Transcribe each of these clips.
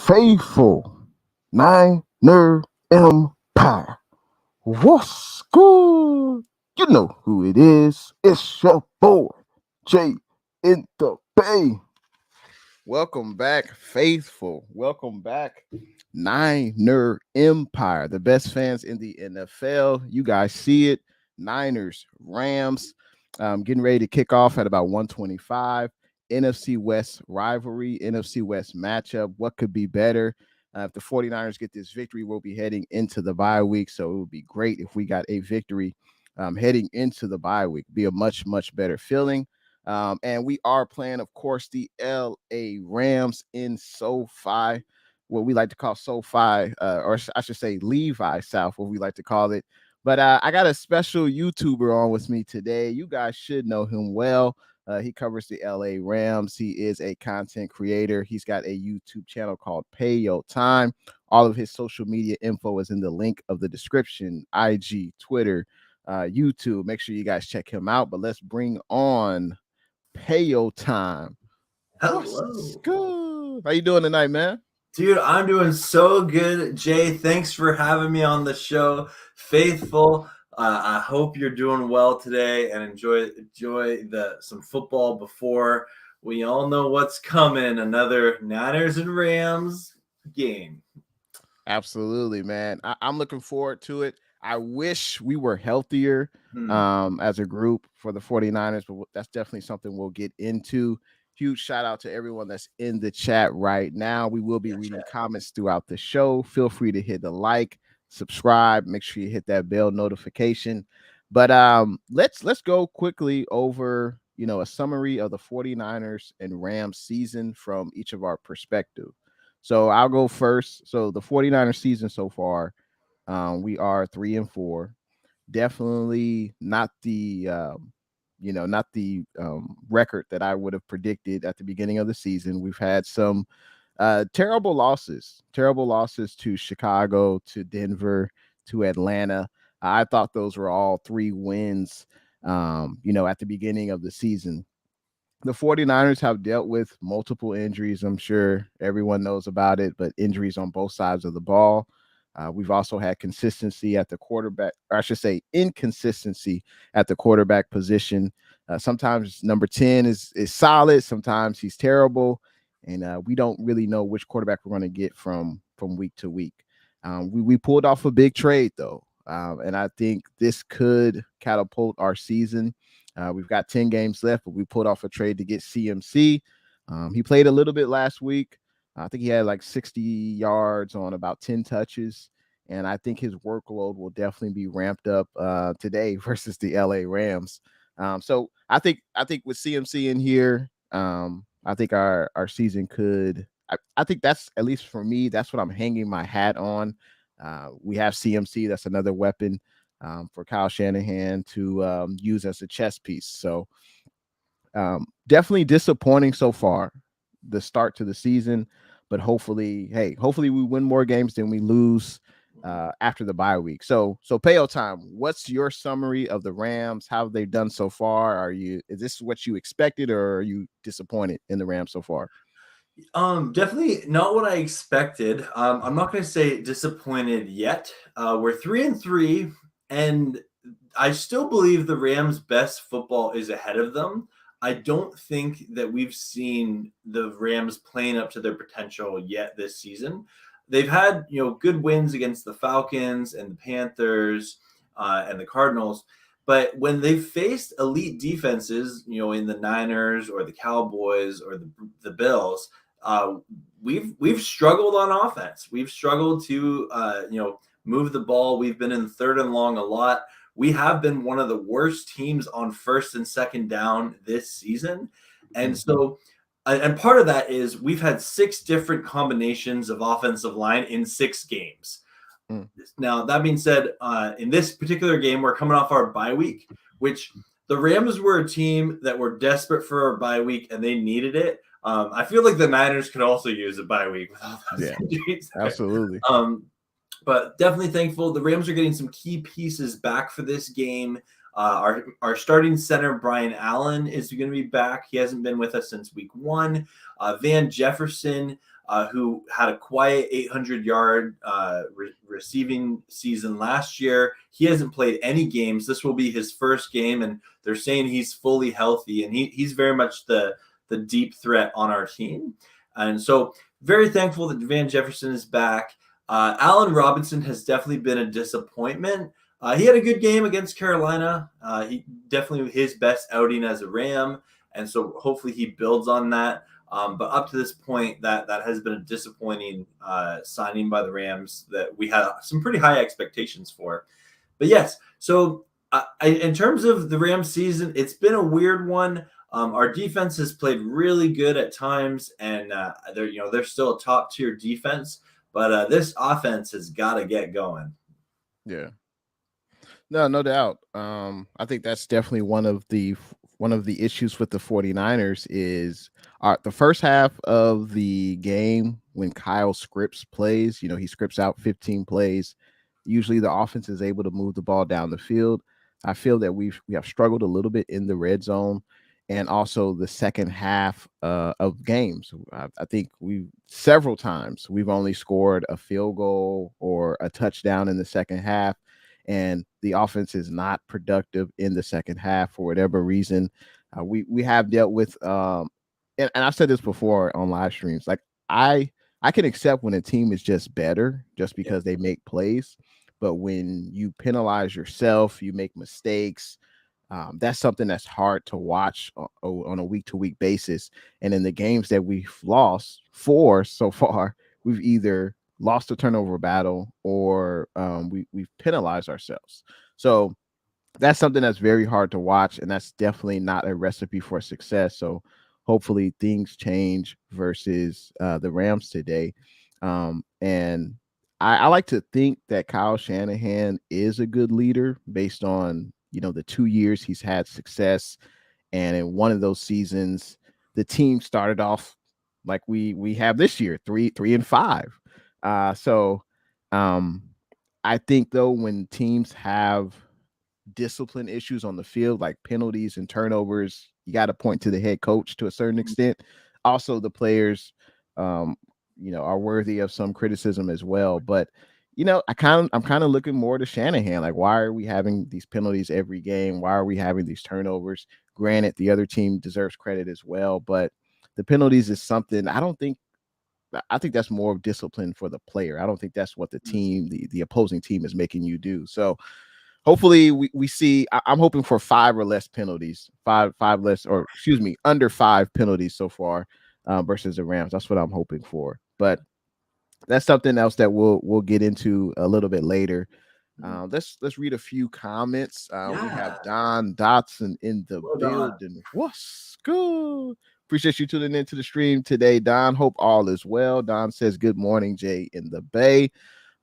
Faithful, Niner Empire. What's good? You know who it is. It's your boy, Jay in the Bay. Welcome back, Faithful. Welcome back, Niner Empire, the best fans in the NFL. You guys see it. Niners, Rams, getting ready to kick off at about 125. NFC West rivalry, NFC West matchup. What could be better? If the 49ers get this victory, we'll be heading into the bye week. So it would be great if we got a victory heading into the bye week. Be a much, much better feeling. And we are playing, of course, the LA Rams in SoFi, what we like to call SoFi, or I should say Levi South, what we like to call it. But I got a special YouTuber on with me today. You guys should know him well. He covers the LA Rams. He is a content creator. He's got a YouTube channel called Payo Time. All of his social media info is in the link of the description, IG, Twitter, YouTube. Make sure you guys check him out. But let's bring on Payo Time. Hello. What's good? How you doing tonight, man? Dude, I'm doing so good. Jay, thanks for having me on the show. Faithful, I hope you're doing well today and enjoy some football before we all know what's coming. Another Niners and Rams game. Absolutely, man. I'm looking forward to it. I wish we were healthier as a group for the 49ers, but that's definitely something we'll get into. Huge shout out to everyone that's in the chat right now. We will be reading comments throughout the show. Feel free to hit the like, subscribe, make sure you hit that bell notification. But let's go quickly over, a summary of the 49ers and Rams season from each of our perspective. So I'll go first. So the 49ers season so far, we are 3-4. Definitely not the record that I would have predicted at the beginning of the season. We've had some terrible losses to Chicago, to Denver, to Atlanta. I thought those were all 3 wins, at the beginning of the season. The 49ers have dealt with multiple injuries. I'm sure everyone knows about it, but injuries on both sides of the ball. We've also had consistency at the quarterback, or I should say inconsistency at the quarterback position. Sometimes number 10 is solid. Sometimes he's terrible. And we don't really know which quarterback we're going to get from week to week. We pulled off a big trade, though. And I think this could catapult our season. We've got 10 games left, but we pulled off a trade to get CMC. He played a little bit last week. I think he had like 60 yards on about 10 touches. And I think his workload will definitely be ramped up today versus the LA Rams. So I think with CMC in here, I think our season could. I think that's, at least for me, that's what I'm hanging my hat on. We have CMC. That's another weapon for Kyle Shanahan to use as a chess piece. So definitely disappointing so far, the start to the season. But hopefully we win more games than we lose after the bye week. So Payo Time, what's your summary of the Rams? How have they done so far? Is this what you expected, or are you disappointed in the Rams so far? Definitely not what I expected. I'm not going to say disappointed yet. We're 3-3, and I still believe the Rams' best football is ahead of them. I don't think that we've seen the Rams playing up to their potential yet this season. They've had, good wins against the Falcons and the Panthers and the Cardinals. But when they've faced elite defenses, in the Niners or the Cowboys or the Bills, we've struggled on offense. We've struggled to, move the ball. We've been in third and long a lot. We have been one of the worst teams on first and second down this season. And so, and part of that is we've had 6 different combinations of offensive line in 6 games. Now, that being said, in this particular game, we're coming off our bye week, which the Rams were a team that were desperate for a bye week and they needed it. I feel like the Niners could also use a bye week with all those injuries. Absolutely. But definitely thankful. The Rams are getting some key pieces back for this game. Our starting center, Brian Allen, is going to be back. He hasn't been with us since week 1. Van Jefferson who had a quiet 800-yard receiving season last year. He hasn't played any games. This will be his first game, and they're saying he's fully healthy, and he's very much the deep threat on our team. And so very thankful that Van Jefferson is back. Allen Robinson has definitely been a disappointment. He had a good game against Carolina. He definitely his best outing as a Ram, and so hopefully he builds on that. But up to this point, that has been a disappointing signing by the Rams that we had some pretty high expectations for. But yes, so in terms of the Rams season, it's been a weird one. Our defense has played really good at times, and they're still a top tier defense. But this offense has got to get going. Yeah. No doubt. I think that's definitely one of the issues with the 49ers is the first half of the game when Kyle scripts plays, he scripts out 15 plays. Usually the offense is able to move the ball down the field. I feel that we have struggled a little bit in the red zone and also the second half of games. I think several times we've only scored a field goal or a touchdown in the second half, and the offense is not productive in the second half for whatever reason. We have dealt with, and I've said this before on live streams, like I can accept when a team is just better just because they make plays, but when you penalize yourself, you make mistakes. That's something that's hard to watch on a week-to-week basis. And in the games that we've lost 4 so far, we've either lost a turnover battle or we've penalized ourselves. So that's something that's very hard to watch, and that's definitely not a recipe for success. So hopefully things change versus the Rams today. And I like to think that Kyle Shanahan is a good leader based on the 2 years he's had success, and in one of those seasons the team started off like we have this year, 3-5. So I think though when teams have discipline issues on the field like penalties and turnovers, you got to point to the head coach to a certain extent. Also the players are worthy of some criticism as well, but I'm kind of looking more to Shanahan. Like, why are we having these penalties every game? Why are we having these turnovers? Granted, the other team deserves credit as well, but the penalties is something I think that's more of discipline for the player. I don't think that's what the team, the opposing team is making you do. So hopefully we see, I'm hoping for 5 or less penalties, five less, or excuse me, under 5 penalties so far versus the Rams. That's what I'm hoping for. But that's something else that we'll get into a little bit later. Let's read a few comments. We have Don Dotson in the building. What's good? Appreciate you tuning into the stream today, Don. Hope all is well. Don says, good morning, Jay in the Bay.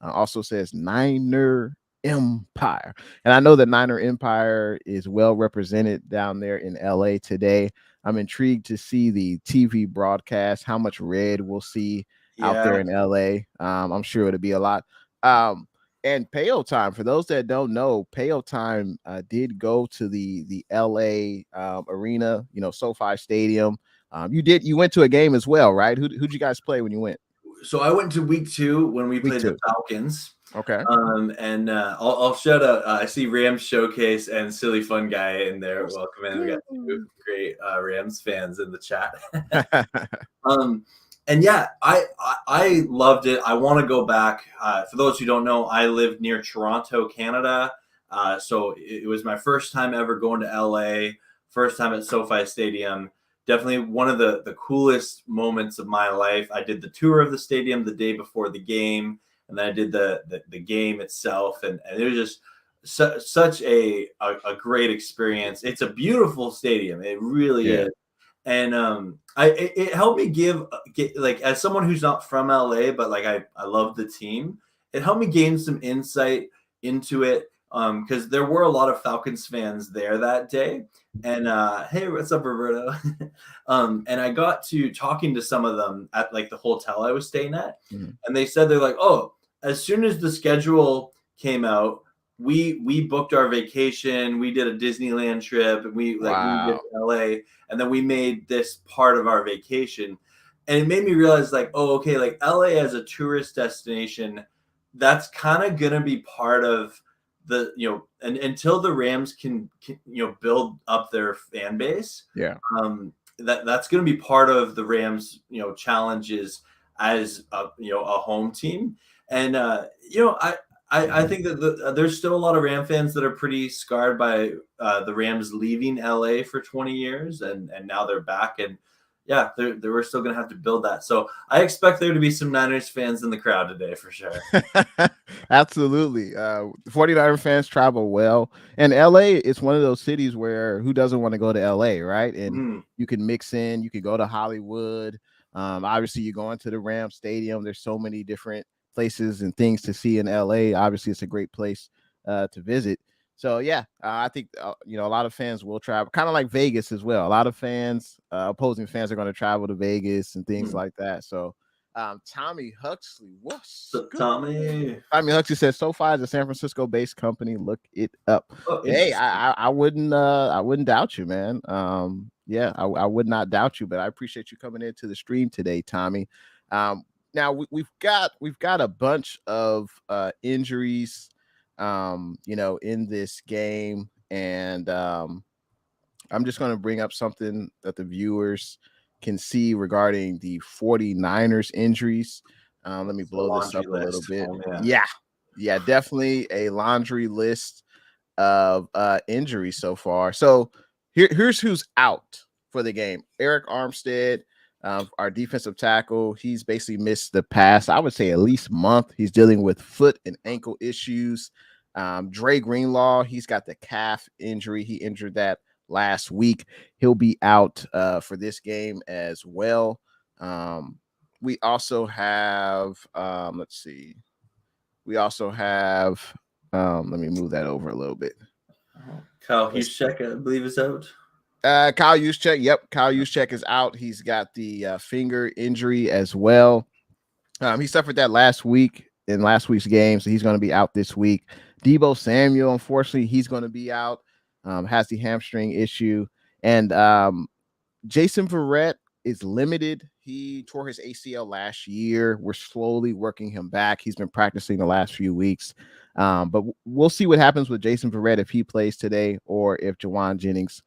Also says Niner Empire. And I know the Niner Empire is well represented down there in LA today. I'm intrigued to see the TV broadcast, how much red we'll see out there in LA. I'm sure it'll be a lot. And Payo Time, for those that don't know, Payo Time did go to the LA arena, SoFi Stadium. You went to a game as well, right? Who'd you guys play when you went? So I went to week 2 when we played the Falcons. Okay. And I'll shout out. I see Rams Showcase and Silly Fun Guy in there. Welcome in. We got 2 great Rams fans in the chat. And yeah, I loved it. I want to go back. For those who don't know, I live near Toronto, Canada. So it was my first time ever going to LA. First time at SoFi Stadium. Definitely one of the coolest moments of my life. I did the tour of the stadium the day before the game, and then I did the game itself, and it was just such a great experience. It's a beautiful stadium. It really is. And it helped me get like, as someone who's not from LA, but like I love the team. It helped me gain some insight into it because there were a lot of Falcons fans there that day. And hey, what's up, Roberto? And I got to talking to some of them at like the hotel I was staying at, and they said they're like, oh, as soon as the schedule came out, we booked our vacation. We did a Disneyland trip, and we did LA, and then we made this part of our vacation. And it made me realize, like, oh, okay, like LA as a tourist destination, that's kind of gonna be part of the, and until the Rams can build up their fan base. Yeah. That's going to be part of the Rams, challenges as a home team. And I think that there's still a lot of Ram fans that are pretty scarred by the Rams leaving LA for 20 years, and now they're back, and yeah, we're still going to have to build that. So I expect there to be some Niners fans in the crowd today for sure. Absolutely. 49er fans travel well, and LA is one of those cities where who doesn't want to go to LA, right? And you can mix in, you can go to Hollywood. Obviously, you're going to the Rams Stadium. There's so many different places and things to see in LA. Obviously, it's a great place to visit. So yeah, I think a lot of fans will travel, kind of like Vegas as well. A lot of fans, opposing fans, are going to travel to Vegas and things like that. So, Tommy Huxley, what's good? Tommy Huxley says SoFi is a San Francisco-based company. Look it up. Oh, hey, I wouldn't doubt you, man. Yeah, I would not doubt you, but I appreciate you coming into the stream today, Tommy. Now we've got a bunch of injuries in this game, and I'm just going to bring up something that the viewers can see regarding the 49ers injuries. Let me blow this up a little bit. Oh, yeah, definitely a laundry list of injuries so far. So here's who's out for the game. Eric Armstead, our defensive tackle, he's basically missed the past, I would say, at least month. He's dealing with foot and ankle issues. Dre Greenlaw, he's got the calf injury. He injured that last week. He'll be out for this game as well. We also have, let's see. We also have, let me move that over a little bit. Kyle Juszczyk, I believe, is out. Kyle Juszczyk. Yep. Kyle Juszczyk is out. He's got the finger injury as well. He suffered that last week in last week's game, so he's going to be out this week. Deebo Samuel, unfortunately, he's going to be out. Has the hamstring issue. And Jason Verrett is limited. He tore his ACL last year. We're slowly working him back. He's been practicing the last few weeks. But we'll see what happens with Jason Verrett if he plays today or if Jawan Jennings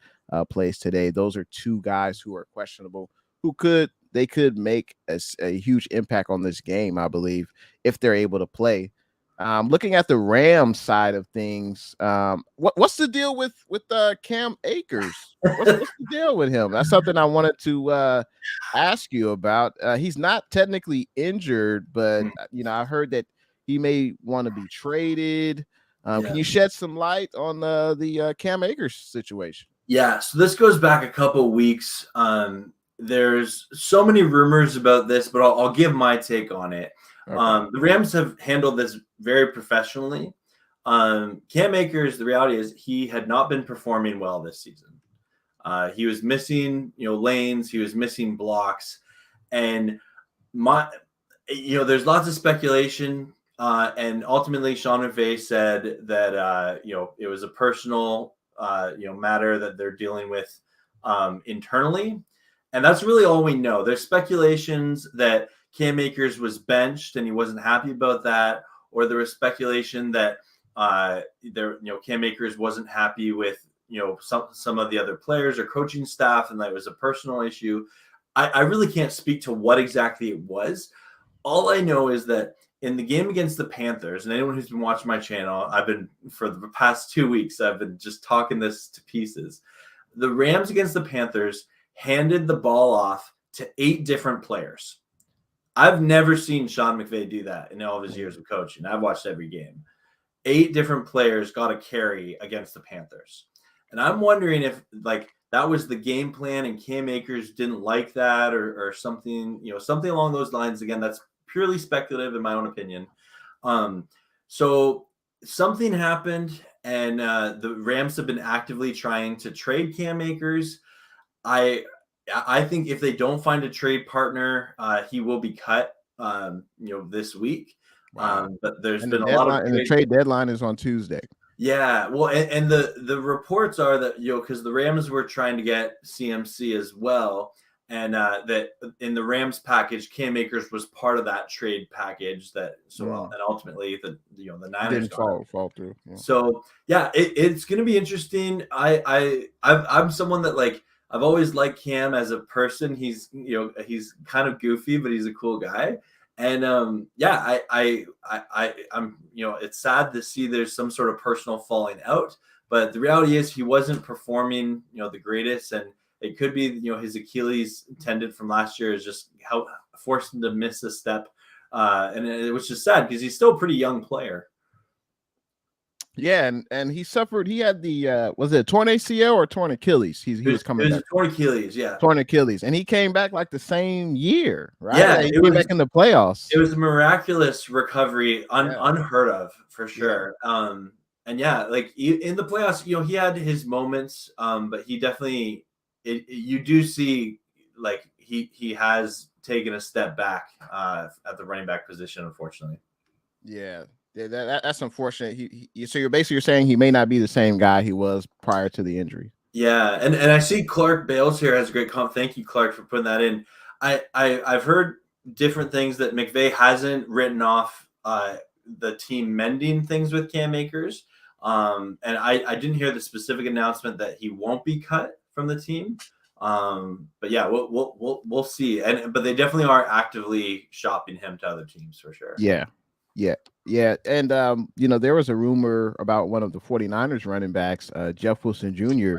plays today. Those are two guys who are questionable, who could make a huge impact on this game, I believe, if they're able to play. Looking at the Rams side of things, what's the deal with Cam Akers? What's the deal with him? That's something I wanted to ask you about. He's not technically injured, but I heard that he may want to be traded. Can you shed some light on the Cam Akers situation? Yeah, so this goes back a couple weeks. There's so many rumors about this, but I'll give my take on it. Okay. The Rams have handled this very professionally. Cam Akers, the reality is he had not been performing well this season. He was missing, lanes. He was missing blocks, and there's lots of speculation. And ultimately, Sean McVay said that it was a personal matter that they're dealing with internally, and that's really all we know. There's speculations that Cam Akers was benched and he wasn't happy about that, or there was speculation that Cam Akers wasn't happy with some of the other players or coaching staff, and that was a personal issue. I really can't speak to what exactly it was. All I know is that in the game against the Panthers, and anyone who's been watching my channel, I've been, for the past 2 weeks, I've been just talking this to pieces. The Rams against the Panthers handed the ball off to 8 different players. I've never seen Sean McVay do that in all of his years of coaching. I've watched every game. 8 different players got a carry against the Panthers. And I'm wondering if that was the game plan and Cam Akers didn't like that or something, something along those lines. Again, that's purely speculative in my own opinion. So something happened, and the Rams have been actively trying to trade Cam Akers. I think if they don't find a trade partner, he will be cut, this week. Wow. But there's and been a lot of and the trade deadline is on Tuesday. Yeah, well, and the reports are that because the Rams were trying to get CMC as well, and that in the Rams package, Cam Akers was part of that trade package. And ultimately the Niners Didn't got him. fall through. Yeah. So yeah, it's going to be interesting. I'm someone that like I've always liked Cam as a person. He's he's kind of goofy, but he's a cool guy. And yeah, I'm it's sad to see there's some sort of personal falling out, but the reality is he wasn't performing the greatest, and it could be his Achilles tendon from last year is just how forced him to miss a step, and it was just sad because he's still a pretty young player. Yeah, and he suffered. He had the was it torn ACL or torn Achilles? He was coming back. Torn Achilles, yeah. Torn Achilles, and he came back like the same year, right? Yeah, he came back in the playoffs. It was a miraculous recovery, unheard of for sure. Yeah. And yeah, like in the playoffs, he had his moments, but he definitely you do see like he has taken a step back at the running back position, unfortunately. Yeah. That's unfortunate. So you're saying he may not be the same guy he was prior to the injury. Yeah, and I see Clark Bales here has a great comment. Thank you, Clark, for putting that in. I've heard different things that McVay hasn't written off the team mending things with Cam Akers, and I didn't hear the specific announcement that he won't be cut from the team. But yeah, we'll see. But they definitely are actively shopping him to other teams for sure. Yeah. And there was a rumor about one of the 49ers running backs, Jeff Wilson Jr.,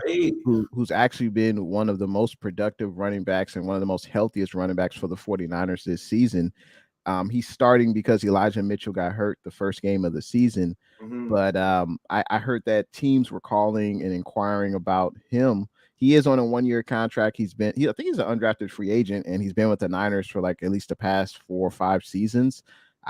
who's actually been one of the most productive running backs and one of the most healthiest running backs for the 49ers this season. He's starting because Elijah Mitchell got hurt the first game of the season. Mm-hmm. But I heard that teams were calling and inquiring about him. He is on a 1-year contract. I think he's an undrafted free agent, and he's been with the Niners for like at least the past 4 or 5 seasons.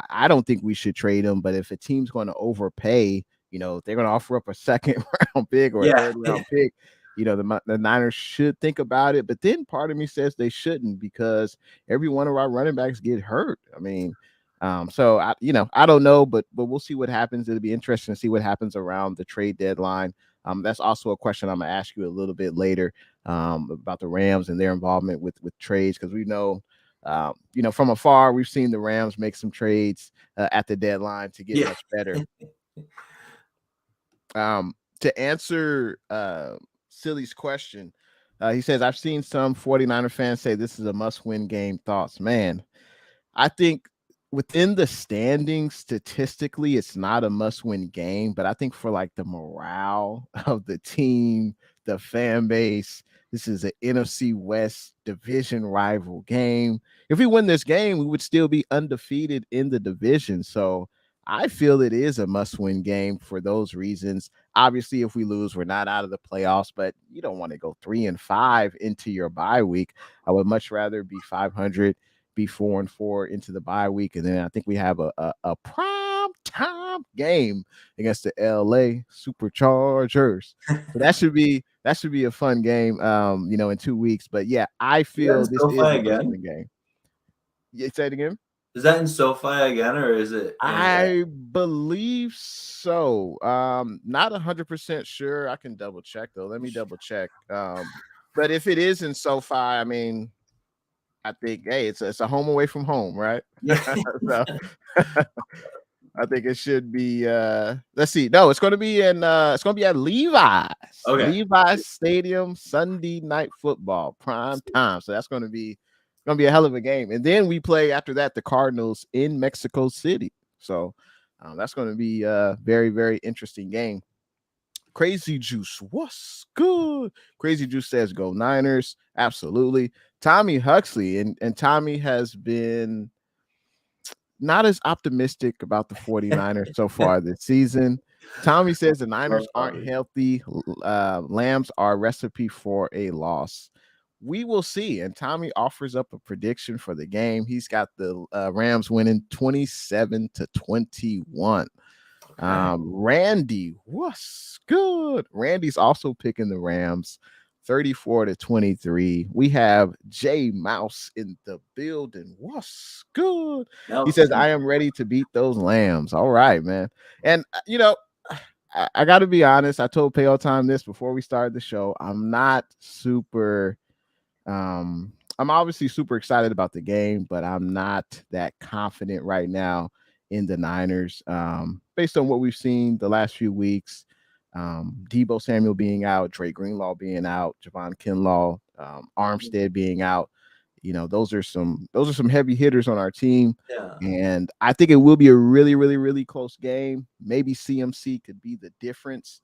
I don't think we should trade him, but if a team's going to overpay, if they're going to offer up a second round pick or a third round pick, the Niners should think about it. But then part of me says they shouldn't, because every one of our running backs get hurt. I mean, so I don't know, but we'll see what happens. It'll be interesting to see what happens around the trade deadline. That's also a question I'm gonna ask you a little bit later about the Rams and their involvement with trades, because we know. From afar, we've seen the Rams make some trades at the deadline to get much better. To answer Silly's question, he says, I've seen some 49er fans say this is a must-win game. Thoughts? Man, I think within the standings, statistically, it's not a must-win game, but I think for like the morale of the team, the fan base, this is an NFC West division rival game. If we win this game, we would still be undefeated in the division. So I feel it is a must-win game for those reasons. Obviously, if we lose, we're not out of the playoffs, but you don't want to go 3-5 into your bye week. I would much rather be 500, be 4-4 into the bye week, and then I think we have a prime time game against the LA Superchargers. So that should be a fun game, in 2 weeks. But yeah, I feel this is a fun game. Yeah, say it again. Is that in SoFi again, or is it? I believe so. Not 100% sure. I can double check though. Let me double check. But if it is in SoFi, I mean, I think, hey, it's a home away from home, right? Yeah. So, I think it should be. Let's see. No, it's going to be at Levi's. Okay. Levi's Stadium, Sunday night football, prime time. So that's going to be a hell of a game. And then we play after that the Cardinals in Mexico City. So that's going to be a very, very interesting game. Crazy Juice, what's good? Crazy Juice says go Niners. Absolutely. Tommy Huxley, and Tommy has been not as optimistic about the 49ers so far this season. Tommy says the Niners aren't healthy. Lambs are a recipe for a loss. We will see. And Tommy offers up a prediction for the game. He's got the Rams winning 27-21. Randy, what's good? Randy's also picking the Rams 34-23. We have J Mouse in the building. What's good? He says, I am ready to beat those Lambs. All right, man. And I got to be honest. I told Payo Time this before we started the show. I'm not super I'm obviously super excited about the game, but I'm not that confident right now in the Niners. Based on what we've seen the last few weeks, Debo Samuel being out, Dre Greenlaw being out, Javon Kinlaw, Armstead being out. Those are some heavy hitters on our team. Yeah. And I think it will be a really, really, really close game. Maybe CMC could be the difference.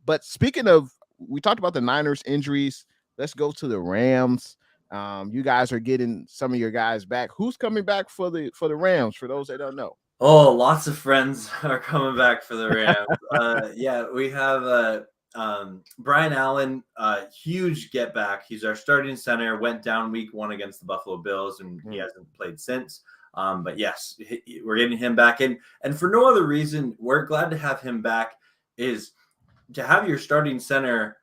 But speaking of, we talked about the Niners injuries. Let's go to the Rams. You guys are getting some of your guys back. Who's coming back for the Rams? For those that don't know. Oh, lots of friends are coming back for the Rams. Yeah, we have Brian Allen, huge get back. He's our starting center. Went down week 1 against the Buffalo Bills, and he hasn't played since. But yes, we're getting him back in, and for no other reason, we're glad to have him back. Is to have your starting center.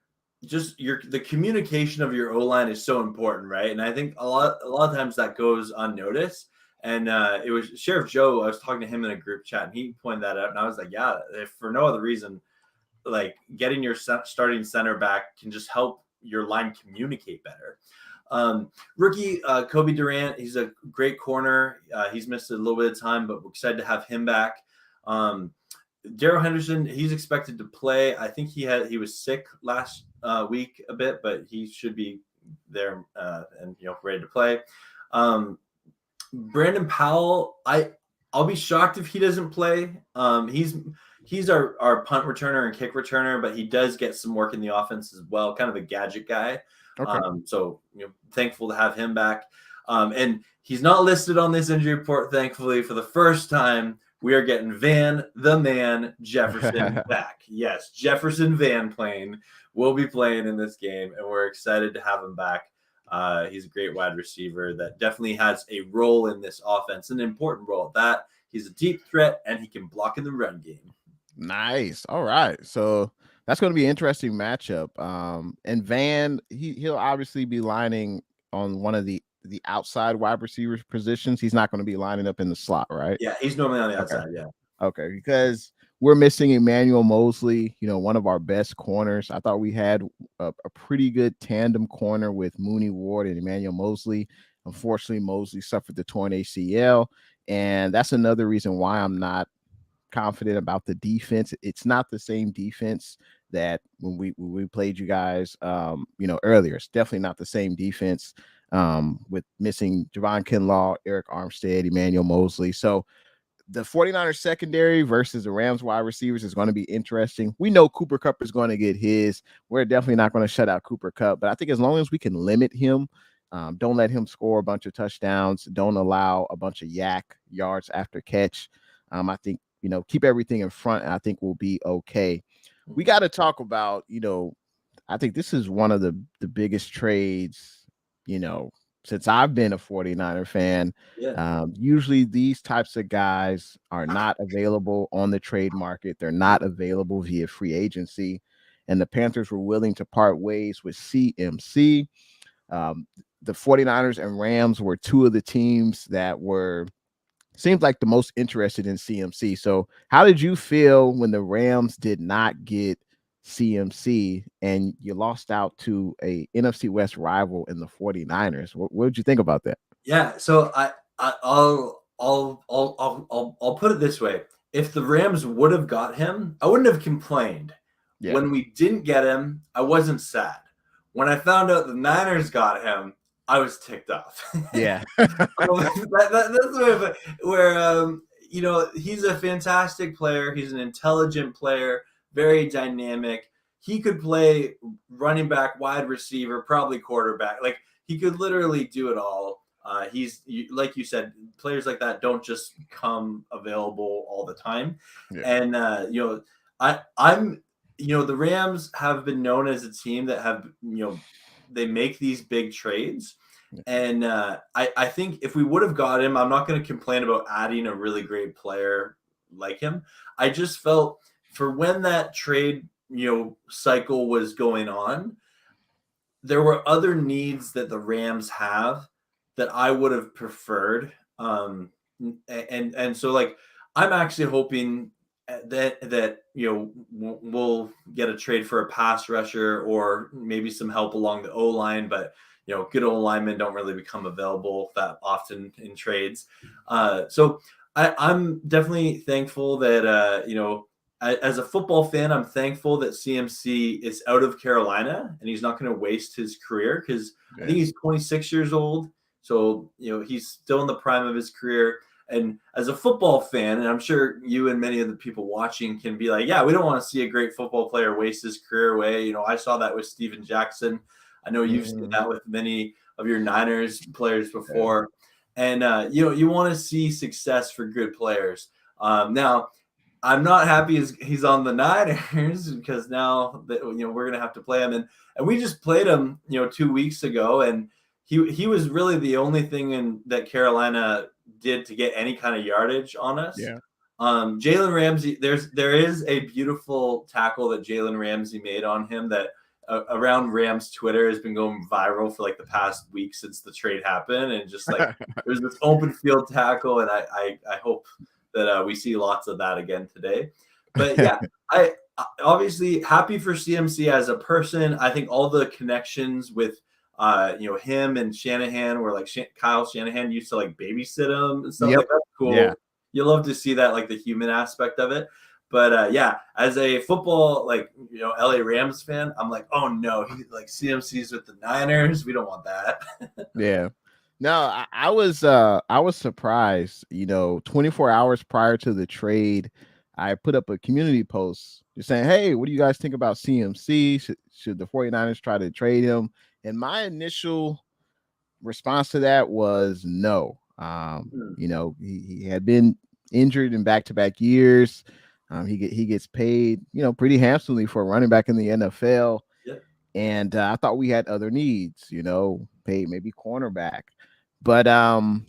Just the communication of your O line is so important, right? And I think a lot of times that goes unnoticed. And it was Sheriff Joe. I was talking to him in a group chat, and he pointed that out. And I was like, yeah, if for no other reason, like getting your starting center back can just help your line communicate better. Rookie Kobe Durant, he's a great corner. He's missed a little bit of time, but we're excited to have him back. Darrell Henderson, he's expected to play. I think he was sick last week a bit, but he should be there and ready to play. Brandon Powell, I'll be shocked if he doesn't play. He's our punt returner and kick returner, but he does get some work in the offense as well. Kind of a gadget guy. Okay. So thankful to have him back. And he's not listed on this injury report. Thankfully, for the first time, we are getting Van the Man Jefferson back. Yes, Jefferson Van Plane will be playing in this game, and we're excited to have him back. He's a great wide receiver that definitely has a role in this offense, an important role at that. He's a deep threat, and he can block in the run game. Nice. All right. So that's going to be an interesting matchup. And Van, he'll obviously be lining on one of the outside wide receiver positions. He's not going to be lining up in the slot, right? Yeah, he's normally on the outside. Yeah. Okay, because we're missing Emmanuel Mosley, one of our best corners. I thought we had a pretty good tandem corner with Mooney Ward and Emmanuel Mosley. Unfortunately, Mosley suffered the torn ACL, and that's another reason why I'm not confident about the defense. It's not the same defense that when we played you guys, earlier. It's definitely not the same defense with missing Javon Kinlaw, Eric Armstead, Emmanuel Mosley. So the 49ers secondary versus the Rams wide receivers is going to be interesting. We know Cooper Kupp is going to get his. We're definitely not going to shut out Cooper Kupp, but I think as long as we can limit him, don't let him score a bunch of touchdowns, don't allow a bunch of yak yards after catch. I think, keep everything in front, and I think we'll be okay. We got to talk about, I think this is one of the biggest trades, since I've been a 49er fan. Yeah. Usually these types of guys are not available on the trade market. They're not available via free agency. And the Panthers were willing to part ways with CMC. The 49ers and Rams were two of the teams that seemed like the most interested in CMC. So how did you feel when the Rams did not get CMC and you lost out to a NFC West rival in the 49ers? What did you think about that? Yeah, so I'll put it this way. If the Rams would have got him, I wouldn't have complained. Yeah. When we didn't get him, I wasn't sad. When I found out the Niners got him, I was ticked off. Yeah. That's the way where he's a fantastic player. He's an intelligent player, very dynamic. He could play running back, wide receiver, probably quarterback. Like he could literally do it all. He's like you said, players like that don't just come available all the time. Yeah. And I'm the Rams have been known as a team that have they make these big trades. And I think if we would have got him, I'm not going to complain about adding a really great player like him. I just felt for when that trade cycle was going on, there were other needs that the Rams have that I would have preferred. And so like I'm actually hoping that we'll get a trade for a pass rusher or maybe some help along the O line, but good old linemen don't really become available that often in trades. So I'm definitely thankful that as a football fan, I'm thankful that CMC is out of Carolina and he's not going to waste his career, because I think he's 26 years old. So, he's still in the prime of his career. And as a football fan, and I'm sure you and many of the people watching can be like, yeah, we don't want to see a great football player waste his career away. I saw that with Steven Jackson. I know you've seen that with many of your Niners players before. And, you want to see success for good players. Now, I'm not happy he's on the Niners, because now that we're gonna have to play him, and we just played him 2 weeks ago, and he was really the only thing that Carolina did to get any kind of yardage on us. Yeah. Jalen Ramsey, there is a beautiful tackle that Jalen Ramsey made on him that around Rams Twitter has been going viral for like the past week since the trade happened, and just like there's this open field tackle, and I hope that we see lots of that again today. But yeah, I obviously happy for CMC as a person. I think all the connections with him and Shanahan, where like Kyle Shanahan used to like babysit him and stuff like that's cool. Yeah. You love to see that, like the human aspect of it. But yeah, as a football LA Rams fan, I'm like, oh no, he like CMC's with the Niners. We don't want that. Yeah. No, I was surprised. 24 hours prior to the trade, I put up a community post just saying, hey, what do you guys think about CMC? Should the 49ers try to trade him? And my initial response to that was no. He had been injured in back-to-back years. He gets paid, pretty handsomely for a running back in the NFL. Yeah. And I thought we had other needs, paid maybe cornerback. But when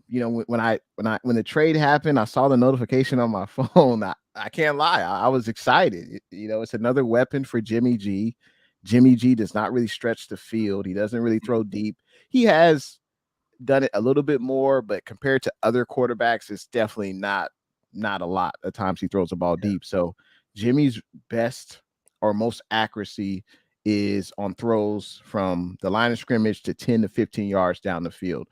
the trade happened, I saw the notification on my phone. I can't lie, I was excited. It's another weapon for Jimmy G. Jimmy G does not really stretch the field. He doesn't really throw deep. He has done it a little bit more, but compared to other quarterbacks, it's definitely not a lot of times he throws the ball deep. So Jimmy's best or most accuracy is on throws from the line of scrimmage to 10 to 15 yards down the field.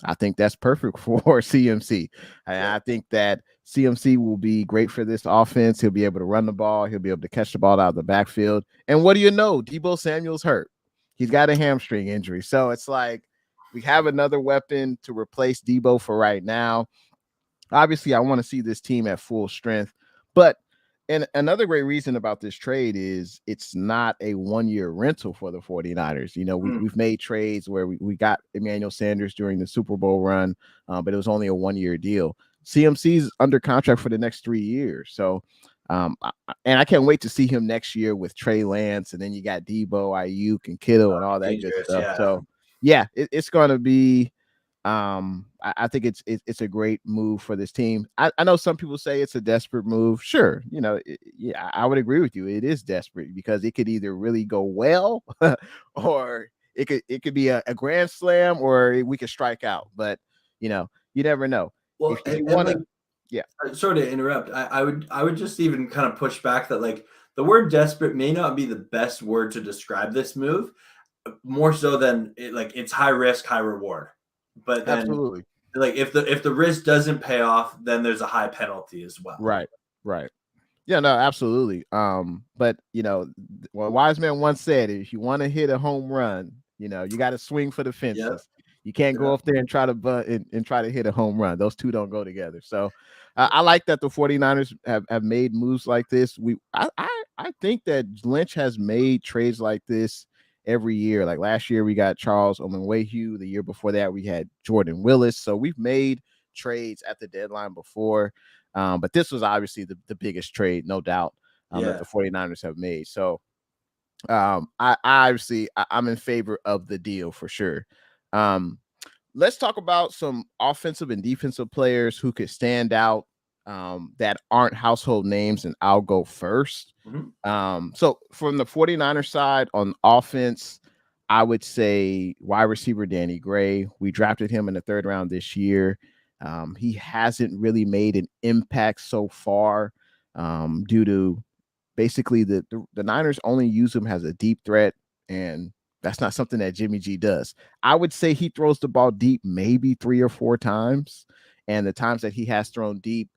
I think that's perfect for CMC. I think that CMC will be great for this offense. He'll be able to run the ball. He'll be able to catch the ball out of the backfield. And what do you know? Deebo Samuel's hurt. He's got a hamstring injury. So it's like we have another weapon to replace Deebo for right now. Obviously, I want to see this team at full strength. But and another great reason about this trade is it's not a one-year rental for the 49ers. We've made trades where we got Emmanuel Sanders during the Super Bowl run, but it was only a one-year deal. CMC's under contract for the next 3 years. So, and I can't wait to see him next year with Trey Lance, and then you got Deebo, Ayuk, and Kittle, and all that good stuff. Yeah. So, yeah, it's going to be I think it's a great move for this team. I know some people say it's a desperate move. Sure, I would agree with you. It is desperate because it could either really go well or it could be a grand slam, or we could strike out. But you never know. Well, if you want to, yeah. Sorry to interrupt. I would just even kind of push back that like the word desperate may not be the best word to describe this move, more so than it's high risk, high reward. But then, absolutely, like if the risk doesn't pay off, then there's a high penalty as well. Right. Yeah, no, absolutely. But wise man once said, if you want to hit a home run, you got to swing for the fences. Yep. You can't go up there and try to butt and try to hit a home run. Those two don't go together. So I like that the 49ers have made moves like this. I think that Lynch has made trades like this every year. Like last year, we got Charles Omenwehu. The year before that, we had Jordan Willis. So we've made trades at the deadline before. But this was obviously the biggest trade, no doubt, that the 49ers have made. So I'm in favor of the deal for sure. Let's talk about some offensive and defensive players who could stand out that aren't household names, and I'll go first. Mm-hmm. So from the 49ers side on offense, I would say wide receiver Danny Gray. We drafted him in the 3rd round this year. He hasn't really made an impact so far due to basically the Niners only use him as a deep threat, and That's not something that Jimmy G does. I would say he throws the ball deep maybe 3 or 4 times, and the times that he has thrown deep,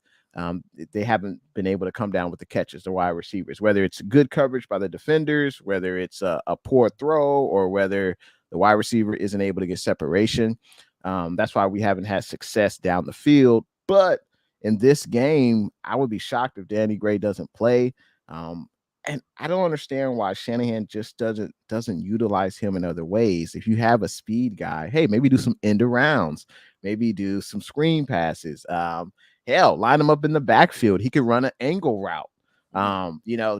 they haven't been able to come down with the catches, the wide receivers, whether it's good coverage by the defenders, whether it's a poor throw, or whether the wide receiver isn't able to get separation. That's why we haven't had success down the field. But in this game, I would be shocked if Danny Gray doesn't play. Um, and I don't understand why Shanahan just doesn't utilize him in other ways. If you have a speed guy, hey, maybe do some end arounds, maybe do some screen passes. Hell, line him up in the backfield. He could run an angle route.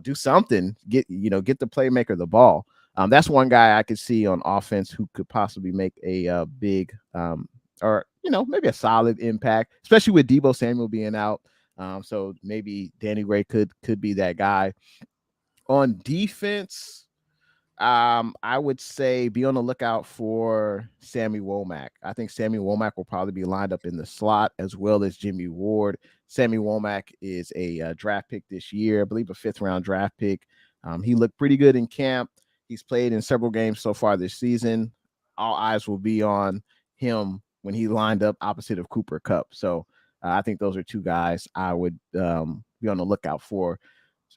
Do something. Get the playmaker the ball. That's one guy I could see on offense who could possibly make a big or maybe a solid impact, especially with Deebo Samuel being out. So maybe Danny Gray could be that guy. On defense, I would say be on the lookout for Sammy Womack. I think Sammy Womack will probably be lined up in the slot as well as Jimmy Ward. Sammy Womack is a draft pick this year, I believe a 5th-round draft pick. He looked pretty good in camp. He's played in several games so far this season. All eyes will be on him when he lined up opposite of Cooper Kupp. So I think those are two guys I would be on the lookout for.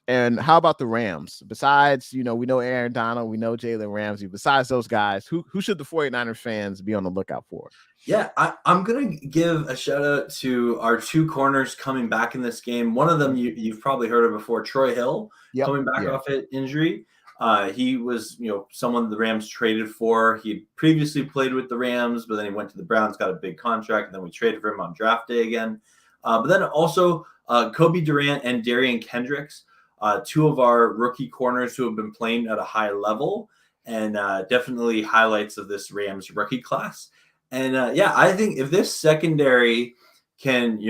And how about the Rams? Besides, we know Aaron Donald, we know Jalen Ramsey. Besides those guys, who should the 49er fans be on the lookout for? Yeah, I'm going to give a shout out to our 2 corners coming back in this game. One of them you've probably heard of before, Troy Hill, coming back off an injury. He was, someone the Rams traded for. He previously played with the Rams, but then he went to the Browns, got a big contract, and then we traded for him on draft day again. But then also Kobe Durant and Darian Kendricks, 2 of our rookie corners who have been playing at a high level, and definitely highlights of this Rams rookie class. And I think if this secondary can,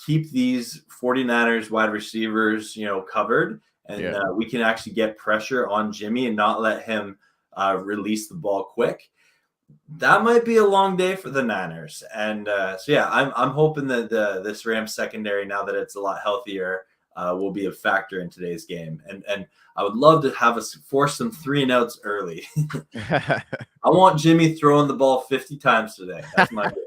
keep these 49ers wide receivers, covered, and we can actually get pressure on Jimmy and not let him release the ball quick, that might be a long day for the Niners. And I'm hoping that this Rams secondary, now that it's a lot healthier, will be a factor in today's game. And I would love to have us force some 3-and-outs early. I want Jimmy throwing the ball 50 times today. That's my goal.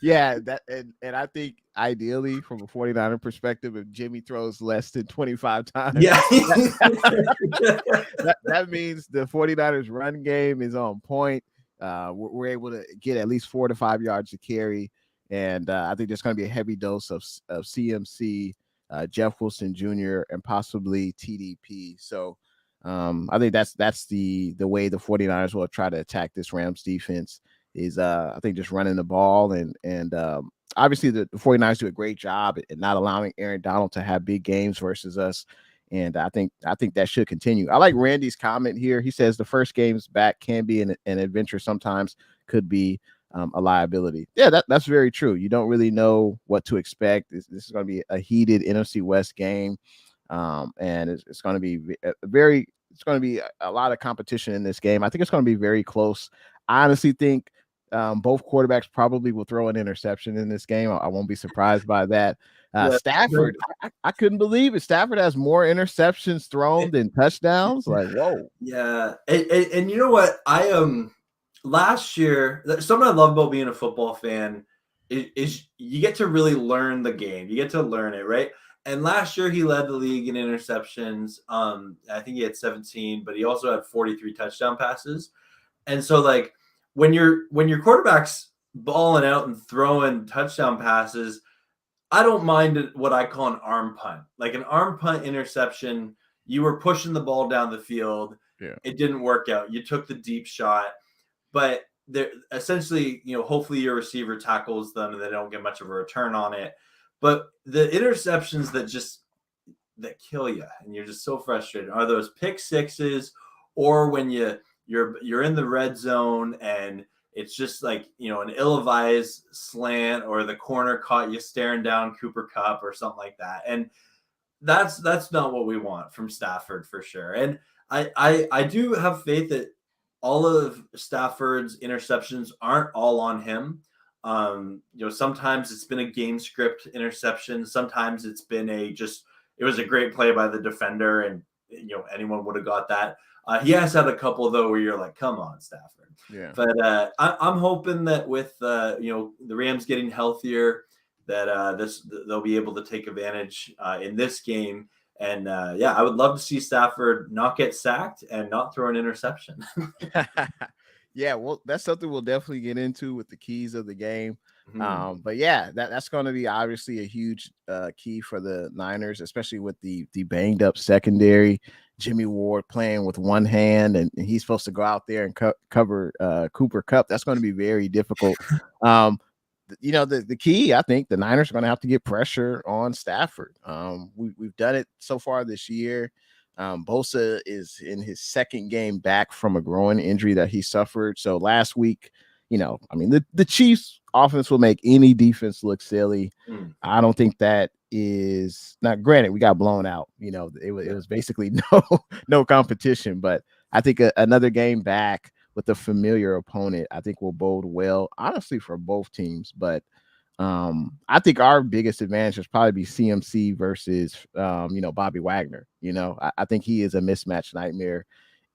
Yeah, and I think ideally from a 49er perspective, if Jimmy throws less than 25 times, that means the 49ers run game is on point. We're able to get at least 4 to 5 yards to carry. And I think there's going to be a heavy dose of CMC, Jeff Wilson Jr., and possibly TDP. So I think that's the way the 49ers will try to attack this Rams defense is I think just running the ball. And obviously the 49ers do a great job at not allowing Aaron Donald to have big games versus us. And I think that should continue. I like Randy's comment here. He says the first games back can be an adventure, sometimes could be a liability. Yeah, that's very true. You don't really know what to expect. This is going to be a heated NFC West game, and it's going to be it's going to be a lot of competition in this game. I think it's going to be very close. I honestly think both quarterbacks probably will throw an interception in this game. I won't be surprised by that. Stafford, I couldn't believe it. Stafford has more interceptions thrown than touchdowns. Like, whoa. Yeah, and you know what? Last year, something I love about being a football fan is you get to really learn the game. You get to learn it, right? And last year he led the league in interceptions. I think he had 17, but he also had 43 touchdown passes. And so, like, when your quarterback's balling out and throwing touchdown passes, I don't mind what I call an arm punt. Like an arm punt interception, you were pushing the ball down the field. Yeah. It didn't work out. You took the deep shot. But they're essentially, hopefully your receiver tackles them and they don't get much of a return on it. But the interceptions that kill you and you're just so frustrated are those pick sixes, or when you're in the red zone and it's just like, an ill-advised slant, or the corner caught you staring down Cooper Kupp or something like that. And that's not what we want from Stafford for sure. And I do have faith that all of Stafford's interceptions aren't all on him. Sometimes it's been a game script interception. Sometimes it's been it was a great play by the defender, and anyone would have got that. He has had a couple though where you're like, come on, Stafford. Yeah. But I'm hoping that with the Rams getting healthier, that they'll be able to take advantage in this game. And I would love to see Stafford not get sacked and not throw an interception. Yeah, well, that's something we'll definitely get into with the keys of the game. But that's going to be obviously a huge key for the Niners, especially with the banged up secondary. Jimmy Ward playing with one hand, and he's supposed to go out there and cover Cooper Kupp. That's going to be very difficult. The key, I think the Niners are going to have to get pressure on Stafford. We've done it so far this year. Bosa is in his second game back from a groin injury that he suffered. So last week, the Chiefs offense will make any defense look silly. I don't think that is not, granted, we got blown out. It was basically no competition, but I think another game back with a familiar opponent, I think will bode well, honestly, for both teams. But I think our biggest advantage is probably be CMC versus Bobby Wagner. I think he is a mismatch nightmare.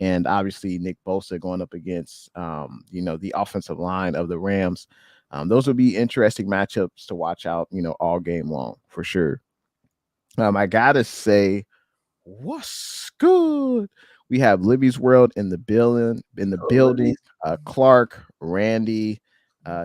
And obviously Nick Bosa going up against the offensive line of the Rams. Those will be interesting matchups to watch out, all game long for sure. I gotta say, what's good? We have Libby's World in the building. Clark, Randy,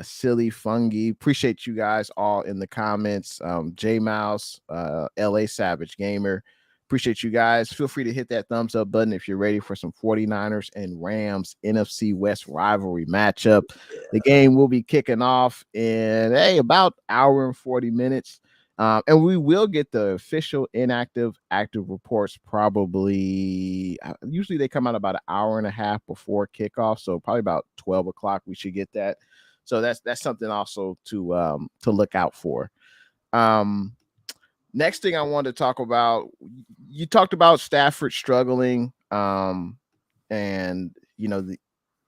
Silly Fungi. Appreciate you guys all in the comments. J Mouse, LA Savage Gamer. Appreciate you guys. Feel free to hit that thumbs up button if you're ready for some 49ers and Rams NFC West rivalry matchup. Yeah. The game will be kicking off in about hour and 40 minutes. And we will get the official active reports probably, usually they come out about an hour and a half before kickoff. So probably about 12 o'clock, we should get that. So that's something also to look out for. Next thing I wanted to talk about, you talked about Stafford struggling, and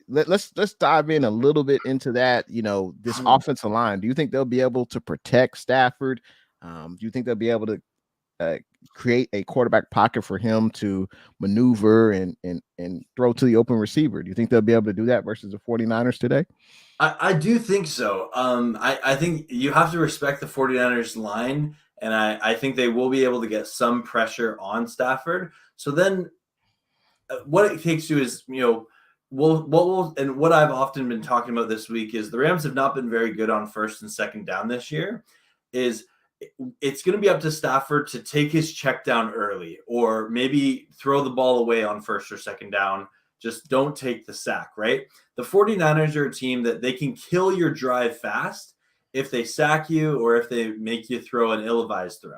let's dive in a little bit into that. This offensive line. Do you think they'll be able to protect Stafford? Do you think they'll be able to create a quarterback pocket for him to maneuver and throw to the open receiver? Do you think they'll be able to do that versus the 49ers today? I do think so. I think you have to respect the 49ers line, and I think they will be able to get some pressure on Stafford. So then what it takes to is, what I've often been talking about this week is the Rams have not been very good on first and second down this year. It's going to be up to Stafford to take his check down early, or maybe throw the ball away on first or second down. Just don't take the sack, right? The 49ers are a team that they can kill your drive fast if they sack you or if they make you throw an ill-advised throw.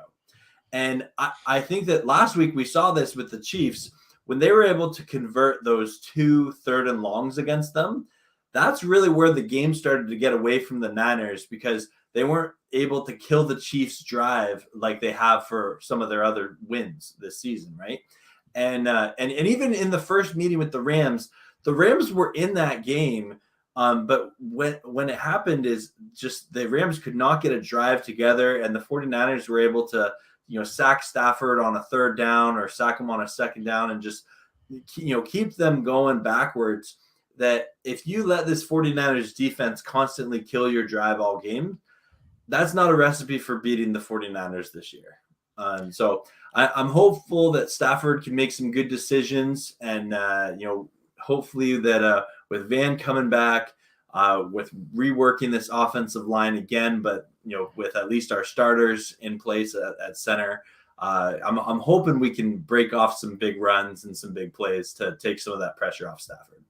And I think that last week we saw this with the Chiefs when they were able to convert those 2 third and longs against them. That's really where the game started to get away from the Niners, because they weren't able to kill the Chiefs' drive like they have for some of their other wins this season, right? And even in the first meeting with the Rams were in that game, but when it happened is just the Rams could not get a drive together, and the 49ers were able to sack Stafford on a third down or sack him on a second down and just keep them going backwards. That if you let this 49ers defense constantly kill your drive all game, that's not a recipe for beating the 49ers this year. So I'm hopeful that Stafford can make some good decisions, and hopefully that with Van coming back, with reworking this offensive line again, but with at least our starters in place at center, I'm hoping we can break off some big runs and some big plays to take some of that pressure off Stafford.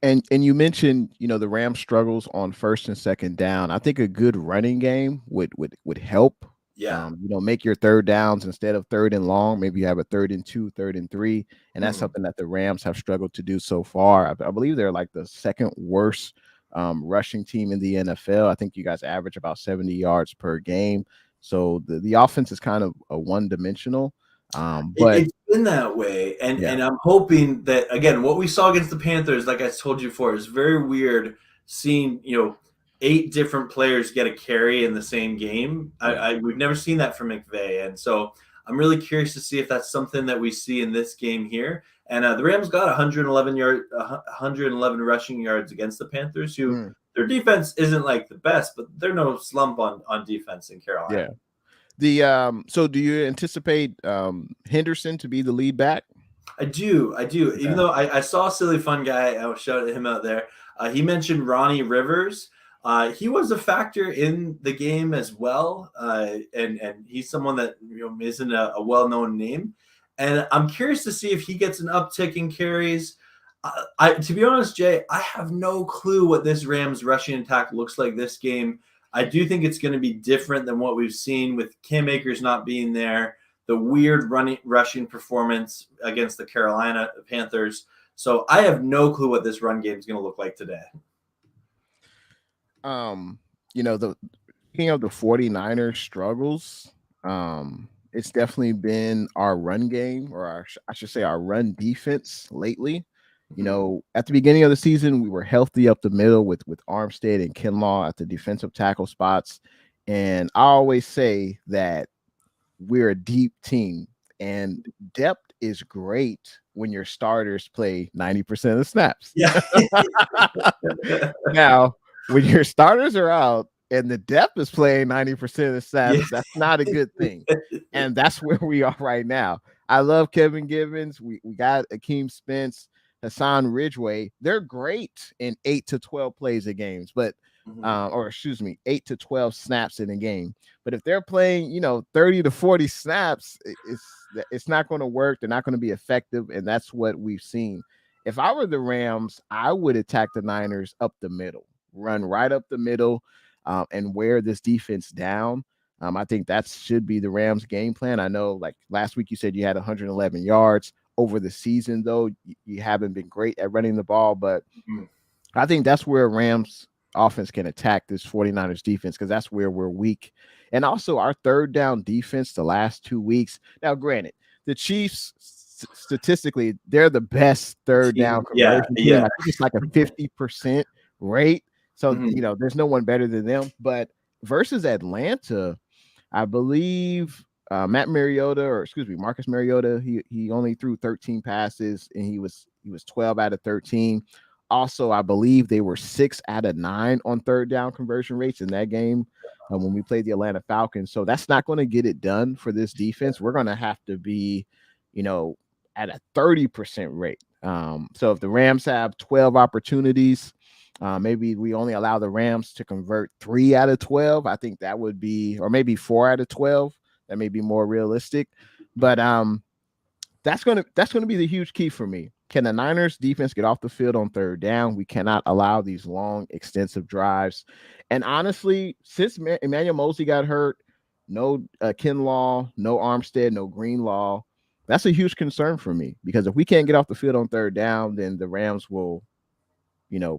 And you mentioned, the Rams struggles on first and second down. I think a good running game would help. Yeah. Make your third downs instead of third and long. Maybe you have a 3rd and 2, 3rd and 3. And that's something that the Rams have struggled to do so far. I believe they're like the second worst rushing team in the NFL. I think you guys average about 70 yards per game. So the offense is kind of a one-dimensional. But it's been that way. And I'm hoping that, again, what we saw against the Panthers, like I told you before, is very weird seeing, 8 different players get a carry in the same game. We've never seen that from McVay. And so I'm really curious to see if that's something that we see in this game here. And the Rams got 111 rushing yards against the Panthers, who their defense isn't like the best, but they're no slump on defense in Carolina. Yeah. So do you anticipate Henderson to be the lead back? I do. Even though I saw a Silly Fun Guy, I'll shout him out there. He mentioned Ronnie Rivers. He was a factor in the game as well, and he's someone that isn't a well-known name. And I'm curious to see if he gets an uptick in carries. To be honest, Jay, I have no clue what this Rams rushing attack looks like this game. I do think it's going to be different than what we've seen with Cam Akers not being there, the weird rushing performance against the Carolina Panthers. So I have no clue what this run game is going to look like today. The speaking of the 49ers struggles, it's definitely been our run game, or I should say our run defense lately. At the beginning of the season, we were healthy up the middle with Armstead and Kinlaw at the defensive tackle spots. And I always say that we're a deep team, and depth is great when your starters play 90% of the snaps. Yeah. Now, when your starters are out and the depth is playing 90% of the snaps, that's not a good thing. And that's where we are right now. I love Kevin Givens. We got Akeem Spence, Hassan Ridgeway. They're great in 8 to 12 plays a game, but 8 to 12 snaps in a game. But if they're playing, 30 to 40 snaps, it's not going to work. They're not going to be effective, and that's what we've seen. If I were the Rams, I would attack the Niners up the middle, run right up the middle, and wear this defense down. I think that should be the Rams' game plan. I know, like last week, you said you had 111 yards. Over the season, though, you haven't been great at running the ball, but I think that's where Rams offense can attack this 49ers defense, because that's where we're weak. And also our third down defense the last 2 weeks. Now, granted, the Chiefs, statistically, they're the best third down conversion team. I think it's like a 50% rate. So, there's no one better than them. But versus Atlanta, I believe Marcus Mariota, he only threw 13 passes, and he was 12 out of 13. Also, I believe they were 6 out of 9 on third down conversion rates in that game when we played the Atlanta Falcons. So that's not going to get it done for this defense. We're going to have to be, at a 30% rate. So if the Rams have 12 opportunities, maybe we only allow the Rams to convert 3 out of 12. I think that would be, or maybe 4 out of 12. That may be more realistic, but that's going to be the huge key for me. Can the Niners defense get off the field on third down? We cannot allow these long, extensive drives. And honestly, since Emmanuel Mosley got hurt, no Kinlaw, no Armstead, no Greenlaw, that's a huge concern for me, because if we can't get off the field on third down, then the Rams will,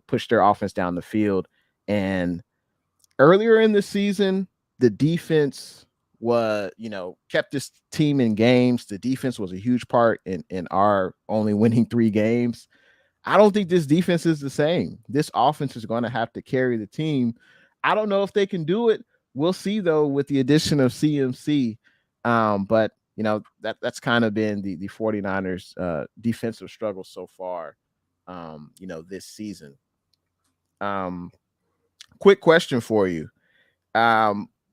push their offense down the field. And earlier in the season, the defense kept this team in games. The defense was a huge part in our only winning 3 games. I don't think this defense is the same. This offense is going to have to carry the team. I don't know if they can do it. We'll see, though, with the addition of CMC. But that's kind of been the 49ers defensive struggle so far, this season. Quick question for you.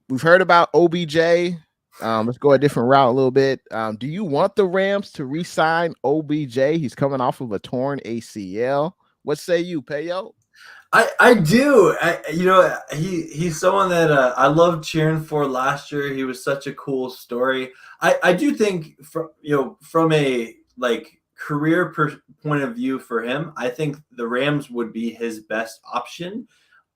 We've heard about OBJ. Let's go a different route a little bit. Do you want the Rams to re-sign OBJ? He's coming off of a torn ACL. What say you, Payo? I do. He's someone that I loved cheering for last year. He was such a cool story. I do think from a career point of view for him, I think the Rams would be his best option.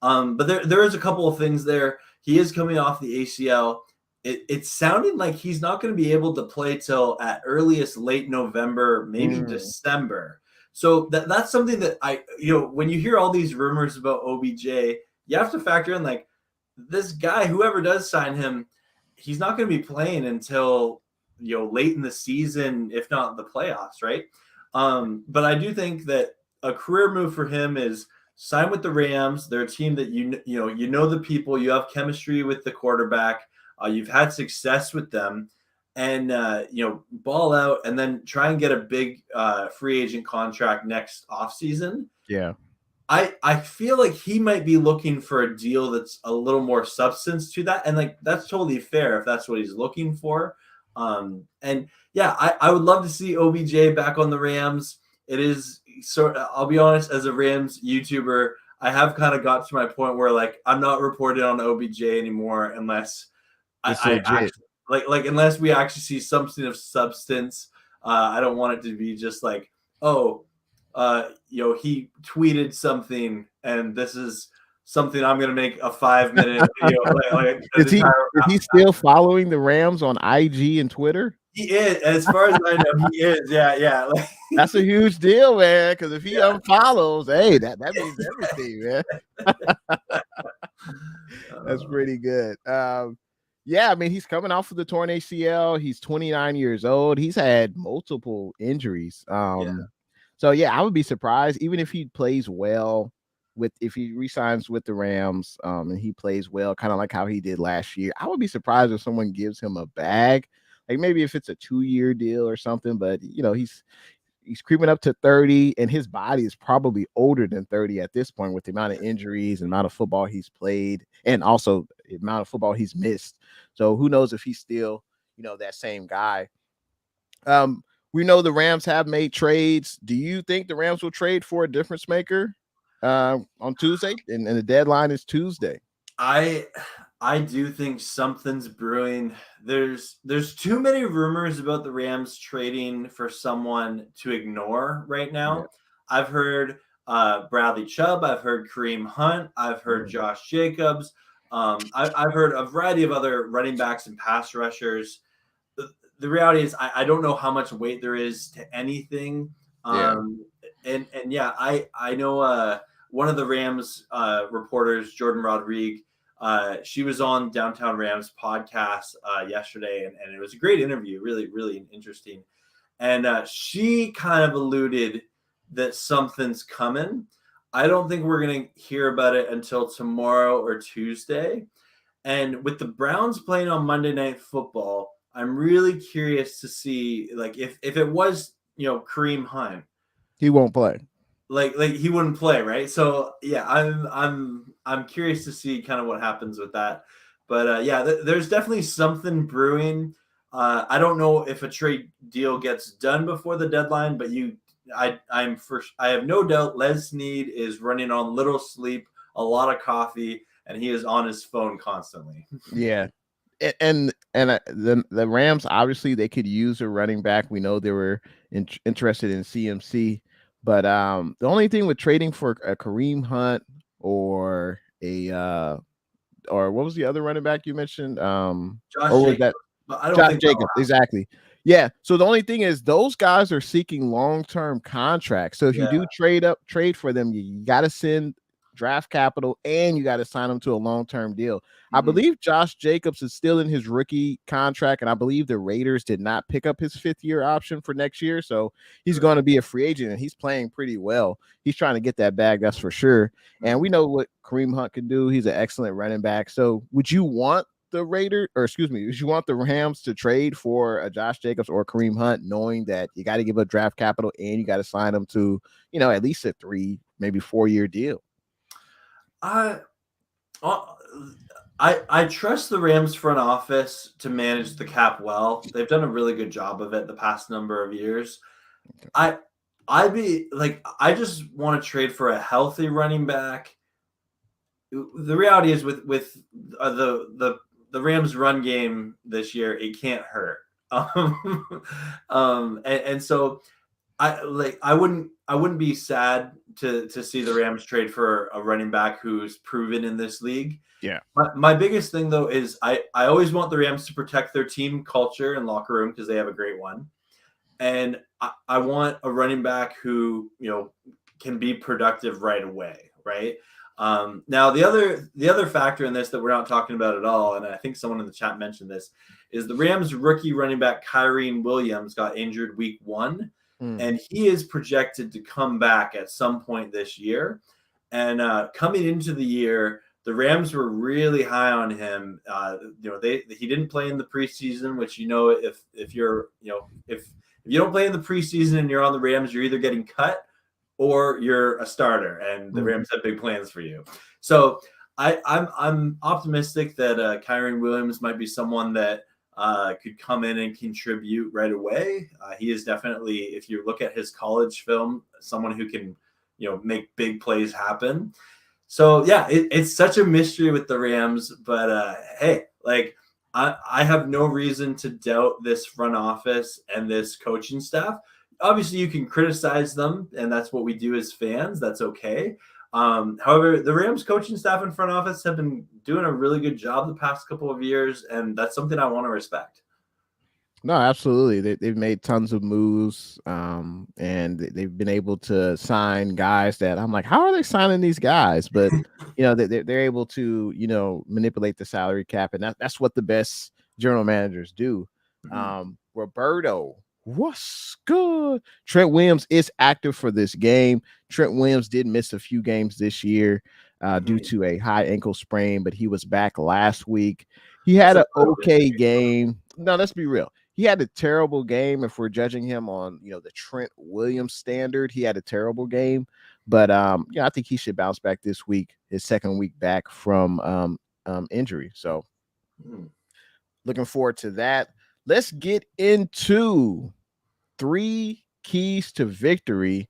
But there is a couple of things there. He is coming off the ACL. It sounded like he's not going to be able to play till at earliest late November, maybe December. So that's something that when you hear all these rumors about OBJ, you have to factor in this guy, whoever does sign him, he's not going to be playing until late in the season, if not the playoffs, right? But I do think that a career move for him is sign with the Rams. They're a team that the people, you have chemistry with the quarterback. You've had success with them. and ball out and then try and get a big free agent contract next offseason. Yeah. I feel like he might be looking for a deal that's a little more substance to that, and like that's totally fair if that's what he's looking for. And yeah, I would love to see OBJ back on the Rams. It is sort of, I'll be honest, as a Rams YouTuber, I have kind of got to my point where like I'm not reporting on OBJ anymore unless It's I legit. actually like unless we actually see something of substance. I don't want it to be just like, oh, he tweeted something, and this is something I'm gonna make a 5-minute video. Like an Is he entire. is he still following the Rams on IG and Twitter? He is, as far as I know, he is. Yeah, yeah. Like, That's a huge deal, man. Because if he yeah. unfollows, hey, that means everything, man. That's pretty good. Yeah, I mean, he's coming off of the torn ACL. He's 29 years old. He's had multiple injuries. Yeah. So yeah, I would be surprised even if he plays well if he resigns with the Rams, and he plays well, kind of like how he did last year. I would be surprised if someone gives him a bag, like maybe if it's a 2-year deal or something. But he's creeping up to 30, and his body is probably older than 30 at this point with the amount of injuries and amount of football he's played, and also the amount of football he's missed. So who knows if he's still, that same guy. We know the Rams have made trades. Do you think the Rams will trade for a difference maker on Tuesday? And the deadline is Tuesday. I do think something's brewing. There's too many rumors about the Rams trading for someone to ignore right now. Yeah. I've heard Bradley Chubb. I've heard Kareem Hunt. I've heard Josh Jacobs. I've heard a variety of other running backs and pass rushers. The reality is I don't know how much weight there is to anything. And yeah, I know one of the Rams reporters, Jordan Rodriguez. She was on Downtown Rams podcast yesterday, and it was a great interview, really, really interesting. And she kind of alluded that something's coming. I don't think we're going to hear about it until tomorrow or Tuesday. And with the Browns playing on Monday Night Football, I'm really curious to see, like, if it was, Kareem Hunt, he won't play. Like he wouldn't play, right? So yeah, I'm curious to see kind of what happens with that. But yeah, there's definitely something brewing. I don't know if a trade deal gets done before the deadline, but I have no doubt Les Snead is running on little sleep, a lot of coffee, and he is on his phone constantly. Yeah. And the Rams, obviously they could use a running back. We know they were interested in CMC, but the only thing with trading for a Kareem Hunt or or what was the other running back you mentioned? Josh Jacobs. I don't Josh think Jacobs, exactly. Yeah. So the only thing is those guys are seeking long-term contracts. So if you do trade for them, you got to send draft capital and you got to sign them to a long-term deal. I believe Josh Jacobs is still in his rookie contract, and I believe the Raiders did not pick up his 5th-year option for next year. So he's going to be a free agent, and he's playing pretty well. He's trying to get that bag, that's for sure. And we know what Kareem Hunt can do. He's an excellent running back. So would you want the would you want the Rams to trade for a Josh Jacobs or Kareem Hunt, knowing that you got to give up draft capital and you got to sign them to, at least a 3, maybe 4-year deal? I trust the Rams front office to manage the cap well. They've done a really good job of it the past number of years. I just want to trade for a healthy running back. The reality is with the Rams run game this year, it can't hurt. And so I wouldn't be sad to see the Rams trade for a running back who's proven in this league. Yeah. My biggest thing though is I always want the Rams to protect their team culture and locker room because they have a great one. And I want a running back who, can be productive right away. Right. Now the other factor in this that we're not talking about at all, and I think someone in the chat mentioned this, is the Rams rookie running back Kyren Williams got injured week 1. And he is projected to come back at some point this year. And coming into the year, the Rams were really high on him. He didn't play in the preseason, which if you're if you don't play in the preseason and you're on the Rams, you're either getting cut or you're a starter, and the Rams have big plans for you. So I'm optimistic that Kyren Williams might be someone that could come in and contribute right away. He is definitely, if you look at his college film, someone who can make big plays happen. So yeah, it's such a mystery with the Rams, but hey, like I have no reason to doubt this front office and this coaching staff. Obviously, you can criticize them, and that's what we do as fans. That's okay. However, the Rams coaching staff and front office have been doing a really good job the past couple of years, and that's something I want to respect. No, absolutely. They've made tons of moves, and they've been able to sign guys that I'm like, how are they signing these guys? But they're able to manipulate the salary cap, and that's what the best general managers do. Roberto, what's good? Trent Williams is active for this game. Trent Williams did miss a few games this year due to a high ankle sprain, but he was back last week. He had an okay game. No, let's be real. He had a terrible game. If we're judging him on, the Trent Williams standard, he had a terrible game. But I think he should bounce back this week, his second week back from injury. So looking forward to that. Let's get into 3 keys to victory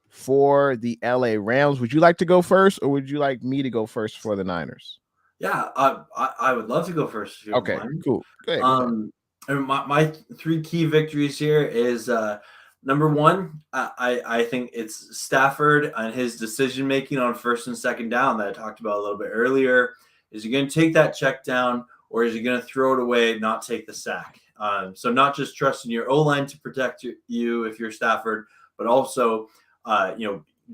for the LA Rams. Would you like to go first, or would you like me to go first for the Niners? Yeah, I would love to go first. Okay, cool. Go ahead. And my 3 key victories here is number 1. I think it's Stafford and his decision making on first and second down that I talked about a little bit earlier. Is he going to take that check down, or is he going to throw it away, not take the sack? So not just trusting your O-line to protect you if you're Stafford, but also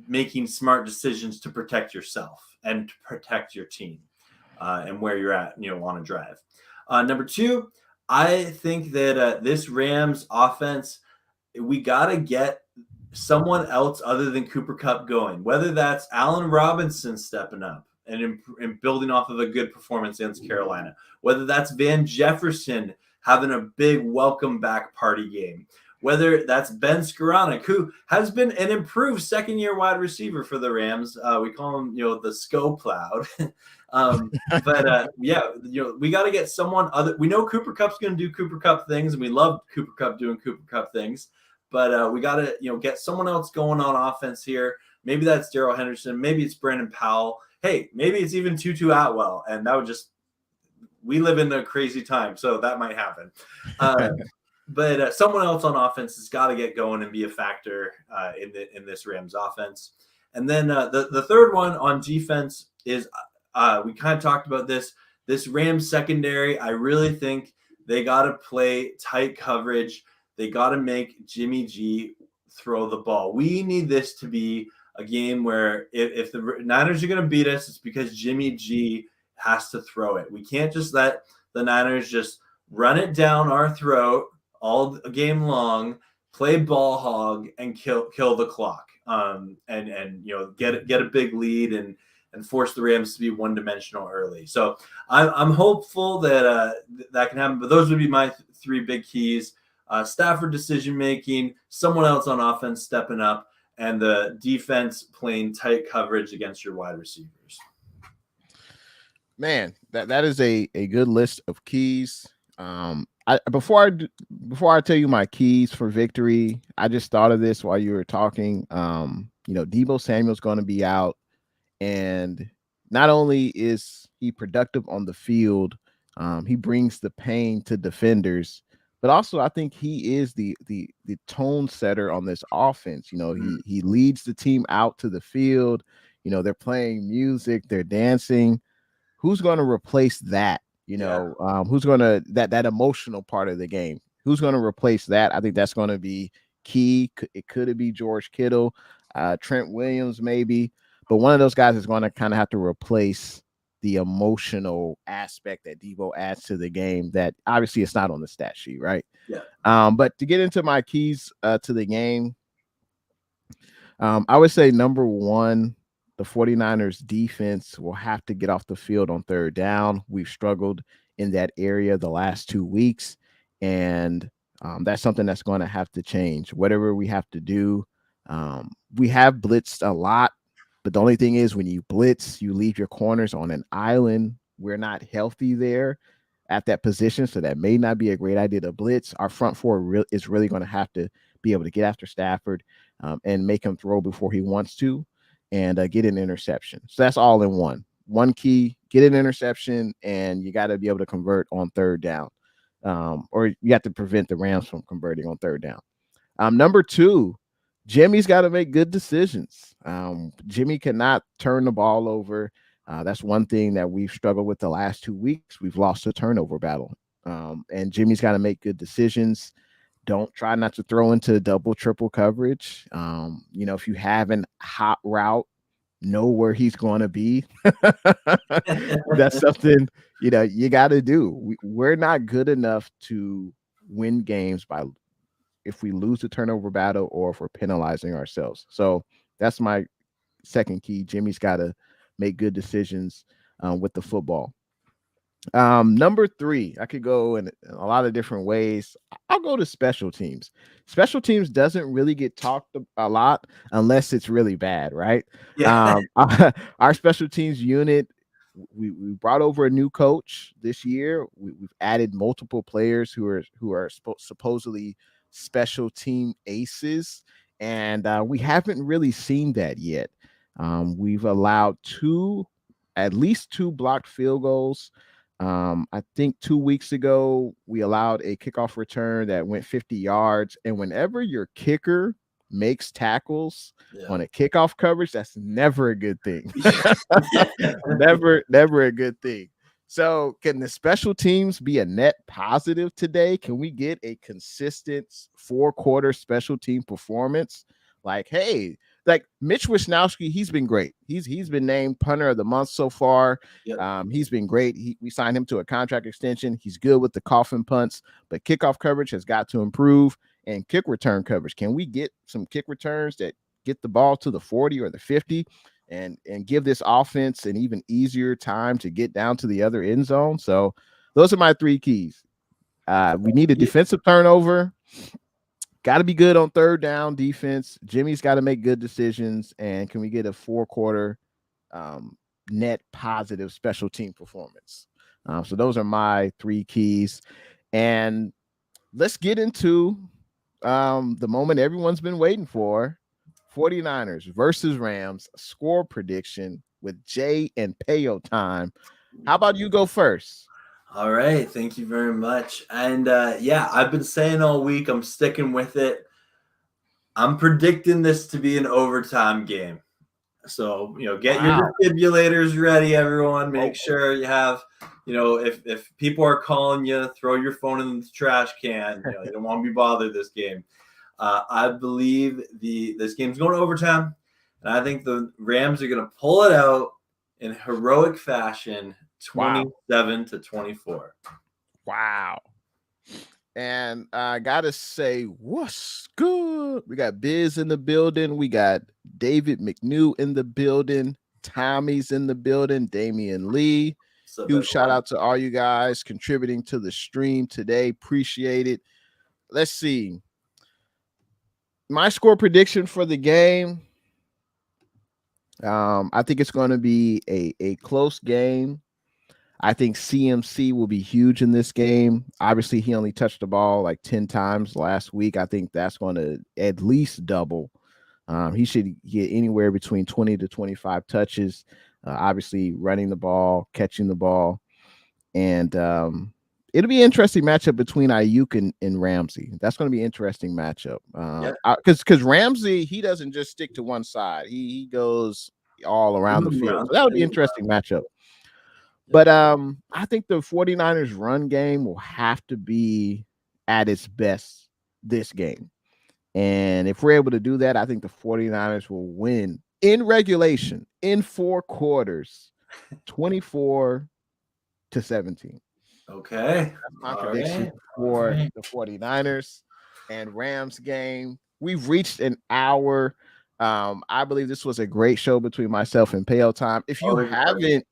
making smart decisions to protect yourself and to protect your team and where you're at on a drive. Number 2. I think that this Rams offense, we got to get someone else other than Cooper Kupp going, whether that's Allen Robinson stepping up and building off of a good performance against Carolina, whether that's Van Jefferson having a big welcome back party game, whether that's Ben Skoranek, who has been an improved second-year wide receiver for the Rams. We call him, the Sco Cloud. We got to get someone other. We know Cooper Kupp's going to do Cooper Kupp things, and we love Cooper Kupp doing Cooper Kupp things. But we got to, get someone else going on offense here. Maybe that's Darrell Henderson. Maybe it's Brandon Powell. Hey, maybe it's even Tutu Atwell, and that would just. We live in a crazy time, so that might happen. But someone else on offense has got to get going and be a factor in this Rams offense. And then the third one on defense is we kind of talked about this Rams secondary. I really think they got to play tight coverage. They got to make Jimmy G throw the ball. We need this to be a game where if the Niners are going to beat us, it's because Jimmy G has to throw it. We can't just let the Niners just run it down our throat all game long, play ball hog, and kill the clock, and get a big lead and force the Rams to be one-dimensional early. So I'm hopeful that that can happen. But those would be my 3 big keys: Stafford decision making, someone else on offense stepping up, and the defense playing tight coverage against your wide receivers. Man, that is a good list of keys. Before I tell you my keys for victory, I just thought of this while you were talking. Deebo Samuel's going to be out, and not only is he productive on the field, he brings the pain to defenders, but also I think he is the tone setter on this offense. He leads the team out to the field. They're playing music, they're dancing. Who's going to replace that? Who's going to that emotional part of the game? Who's going to replace that? I think that's going to be key. It could be George Kittle, Trent Williams, maybe, but one of those guys is going to kind of have to replace the emotional aspect that Deebo adds to the game. That obviously it's not on the stat sheet, right? Yeah. But to get into my keys to the game, I would say number 1. the 49ers defense will have to get off the field on third down. We've struggled in that area the last 2 weeks, and that's something that's going to have to change. Whatever we have to do, we have blitzed a lot, but the only thing is when you blitz, you leave your corners on an island. We're not healthy there at that position, so that may not be a great idea to blitz. Our front four is really going to have to be able to get after Stafford and make him throw before he wants to, and get an interception. So that's all in one. One key: get an interception, and you got to be able to convert on third down, or you have to prevent the Rams from converting on third down. Number two, Jimmy's got to make good decisions. Jimmy cannot turn the ball over. That's one thing that we've struggled with the last 2 weeks. We've lost a turnover battle. And Jimmy's got to make good decisions. Don't try not to throw into double, triple coverage. If you have an hot route, know where he's going to be. That's something, you got to do. We're not good enough to win games by if we lose the turnover battle or if we're penalizing ourselves. So that's my second key. Jimmy's got to make good decisions with the football. Number three, I could go in a lot of different ways. I'll go to special teams. Special teams doesn't really get talked a lot unless it's really bad, right? Yeah. Our special teams unit, we brought over a new coach this year. We've added multiple players who are supposedly special team aces, and we haven't really seen that yet. We've allowed at least two blocked field goals. I think 2 weeks ago, we allowed a kickoff return that went 50 yards. And whenever your kicker makes tackles on a kickoff coverage, that's never a good thing. Never a good thing. So can the special teams be a net positive today? Can we get a consistent 4-quarter special team performance? Like, hey, like Mitch Wisnowski, he's been great. He's been named punter of the month so far. Yep. He's been great. We signed him to a contract extension. He's good with the coffin punts, but kickoff coverage has got to improve, and kick return coverage. Can we get some kick returns that get the ball to the 40 or the 50 and give this offense an even easier time to get down to the other end zone? So those are my three keys. We need a defensive turnover. Got to be good on third down defense. Jimmy's got to make good decisions. And can we get a 4-quarter net positive special team performance? So those are my three keys. And let's get into the moment everyone's been waiting for. 49ers versus Rams score prediction with Jay and Payo Time. How about you go first? All right. Thank you very much. And I've been saying all week, I'm sticking with it. I'm predicting this to be an overtime game. So, get your defibrillators ready, everyone. Make sure you have, if people are calling you, throw your phone in the trash can. You don't want to be bothered this game. I believe this game's going to overtime, and I think the Rams are going to pull it out in heroic fashion, 27-24. Wow. And I gotta say, what's good? We got Biz in the building. We got David McNew in the building. Tommy's in the building. Damian Lee. Huge shout out to all you guys contributing to the stream today. Appreciate it. Let's see. My score prediction for the game. I think it's going to be a close game. I think CMC will be huge in this game. Obviously, he only touched the ball like 10 times last week. I think that's going to at least double. He should get anywhere between 20 to 25 touches, obviously running the ball, catching the ball. And it'll be an interesting matchup between Ayuk and Ramsey. That's going to be an interesting matchup. Because Ramsey, he doesn't just stick to one side. He goes all around the field. So that would be an interesting matchup. But I think the 49ers run game will have to be at its best this game. And if we're able to do that, I think the 49ers will win in regulation in 4 quarters, 24-17. Okay. That's my prediction for the 49ers and Rams game. We've reached an hour. I believe this was a great show between myself and Payo Time. If you Always a pleasure. haven't,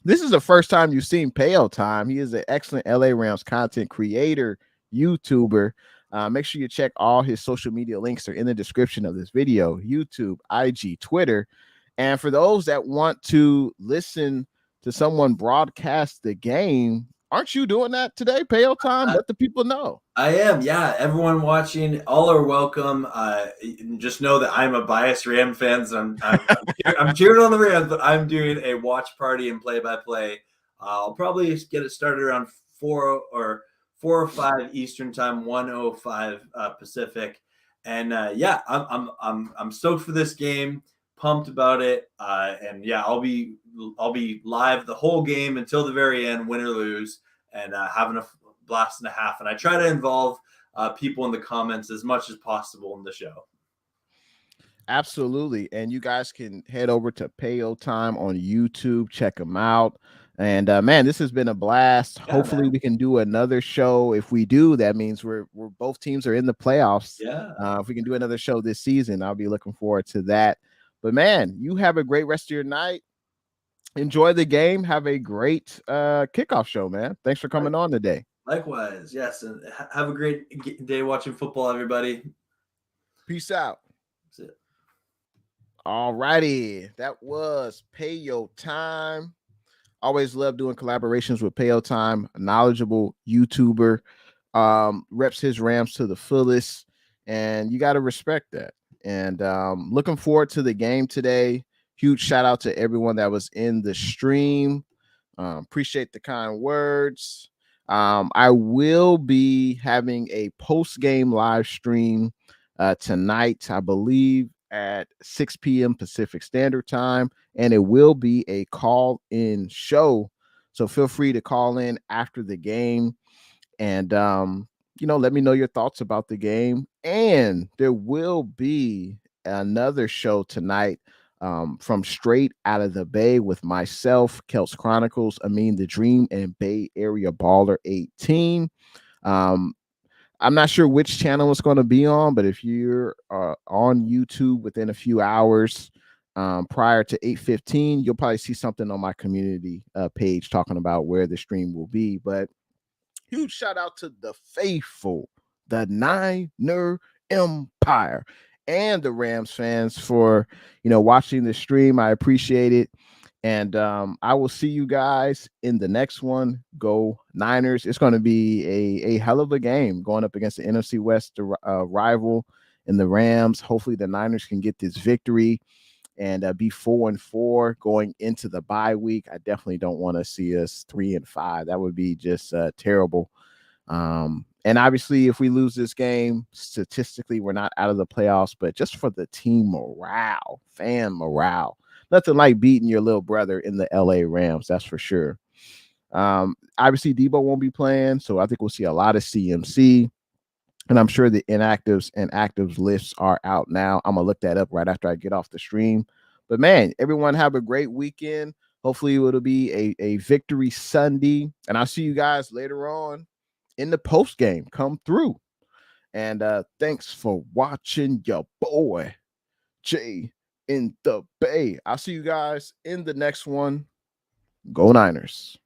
this is the first time you've seen Payo Time. He is an excellent LA Rams content creator, YouTuber. Make sure you check all his social media links are in the description of this video: YouTube, IG, Twitter. And for those that want to listen to someone broadcast the game, aren't you doing that today, Payo Time? Let the people know. I am, yeah. Everyone watching, all are welcome. Just know that I'm a biased Ram fan, so I'm cheering on the Rams, but I'm doing a watch party and play-by-play. I'll probably get it started around 4 or 5 Eastern time, 1:05 Pacific, and yeah, I'm stoked for this game, pumped about it, and yeah, I'll be live the whole game until the very end, win or lose, and having a blast and a half. And I try to involve people in the comments as much as possible in the show. Absolutely. And you guys can head over to Payo Time on YouTube, check them out. And man, this has been a blast. Yeah, hopefully man. we can do another show. If we do, that means we're both teams are in the playoffs. Yeah. If we can do another show this season, I'll be looking forward to that. But man, you have a great rest of your night. Enjoy the game. Have a great kickoff show, man. Thanks for coming on today. Likewise, yes, and have a great day watching football, everybody. Peace out. That's it. All righty, that was Payo Time. Always love doing collaborations with Payo Time, a knowledgeable YouTuber, reps his Rams to the fullest, and you got to respect that. And looking forward to the game today. Huge shout out to everyone that was in the stream. Appreciate the kind words. I will be having a post-game live stream tonight, I believe, at 6 p.m. Pacific Standard Time, and it will be a call-in show. So feel free to call in after the game and let me know your thoughts about the game. And there will be another show tonight from straight out of the Bay with myself, Kelts Chronicles, Amin the Dream, and Bay Area Baller 18. I'm not sure which channel it's going to be on, but if you're on YouTube within a few hours prior to 8:15, you'll probably see something on my community page talking about where the stream will be. But huge shout out to the faithful, the Niner Empire, and the Rams fans for watching the stream. I appreciate it. And I will see you guys in the next one. Go Niners. It's going to be a hell of a game going up against the NFC West rival in the Rams. Hopefully the Niners can get this victory and be 4-4 going into the bye week. I definitely don't want to see us 3-5. That would be just terrible. And obviously, if we lose this game, statistically, we're not out of the playoffs, but just for the team morale, fan morale, nothing like beating your little brother in the LA Rams. That's for sure. Obviously, Debo won't be playing, so I think we'll see a lot of CMC. And I'm sure the inactives and actives lists are out now. I'm going to look that up right after I get off the stream. But, man, everyone have a great weekend. Hopefully, it'll be a victory Sunday. And I'll see you guys later on in the post game. Come through. And thanks for watching your boy, Jay in the Bay. I'll see you guys in the next one. Go Niners.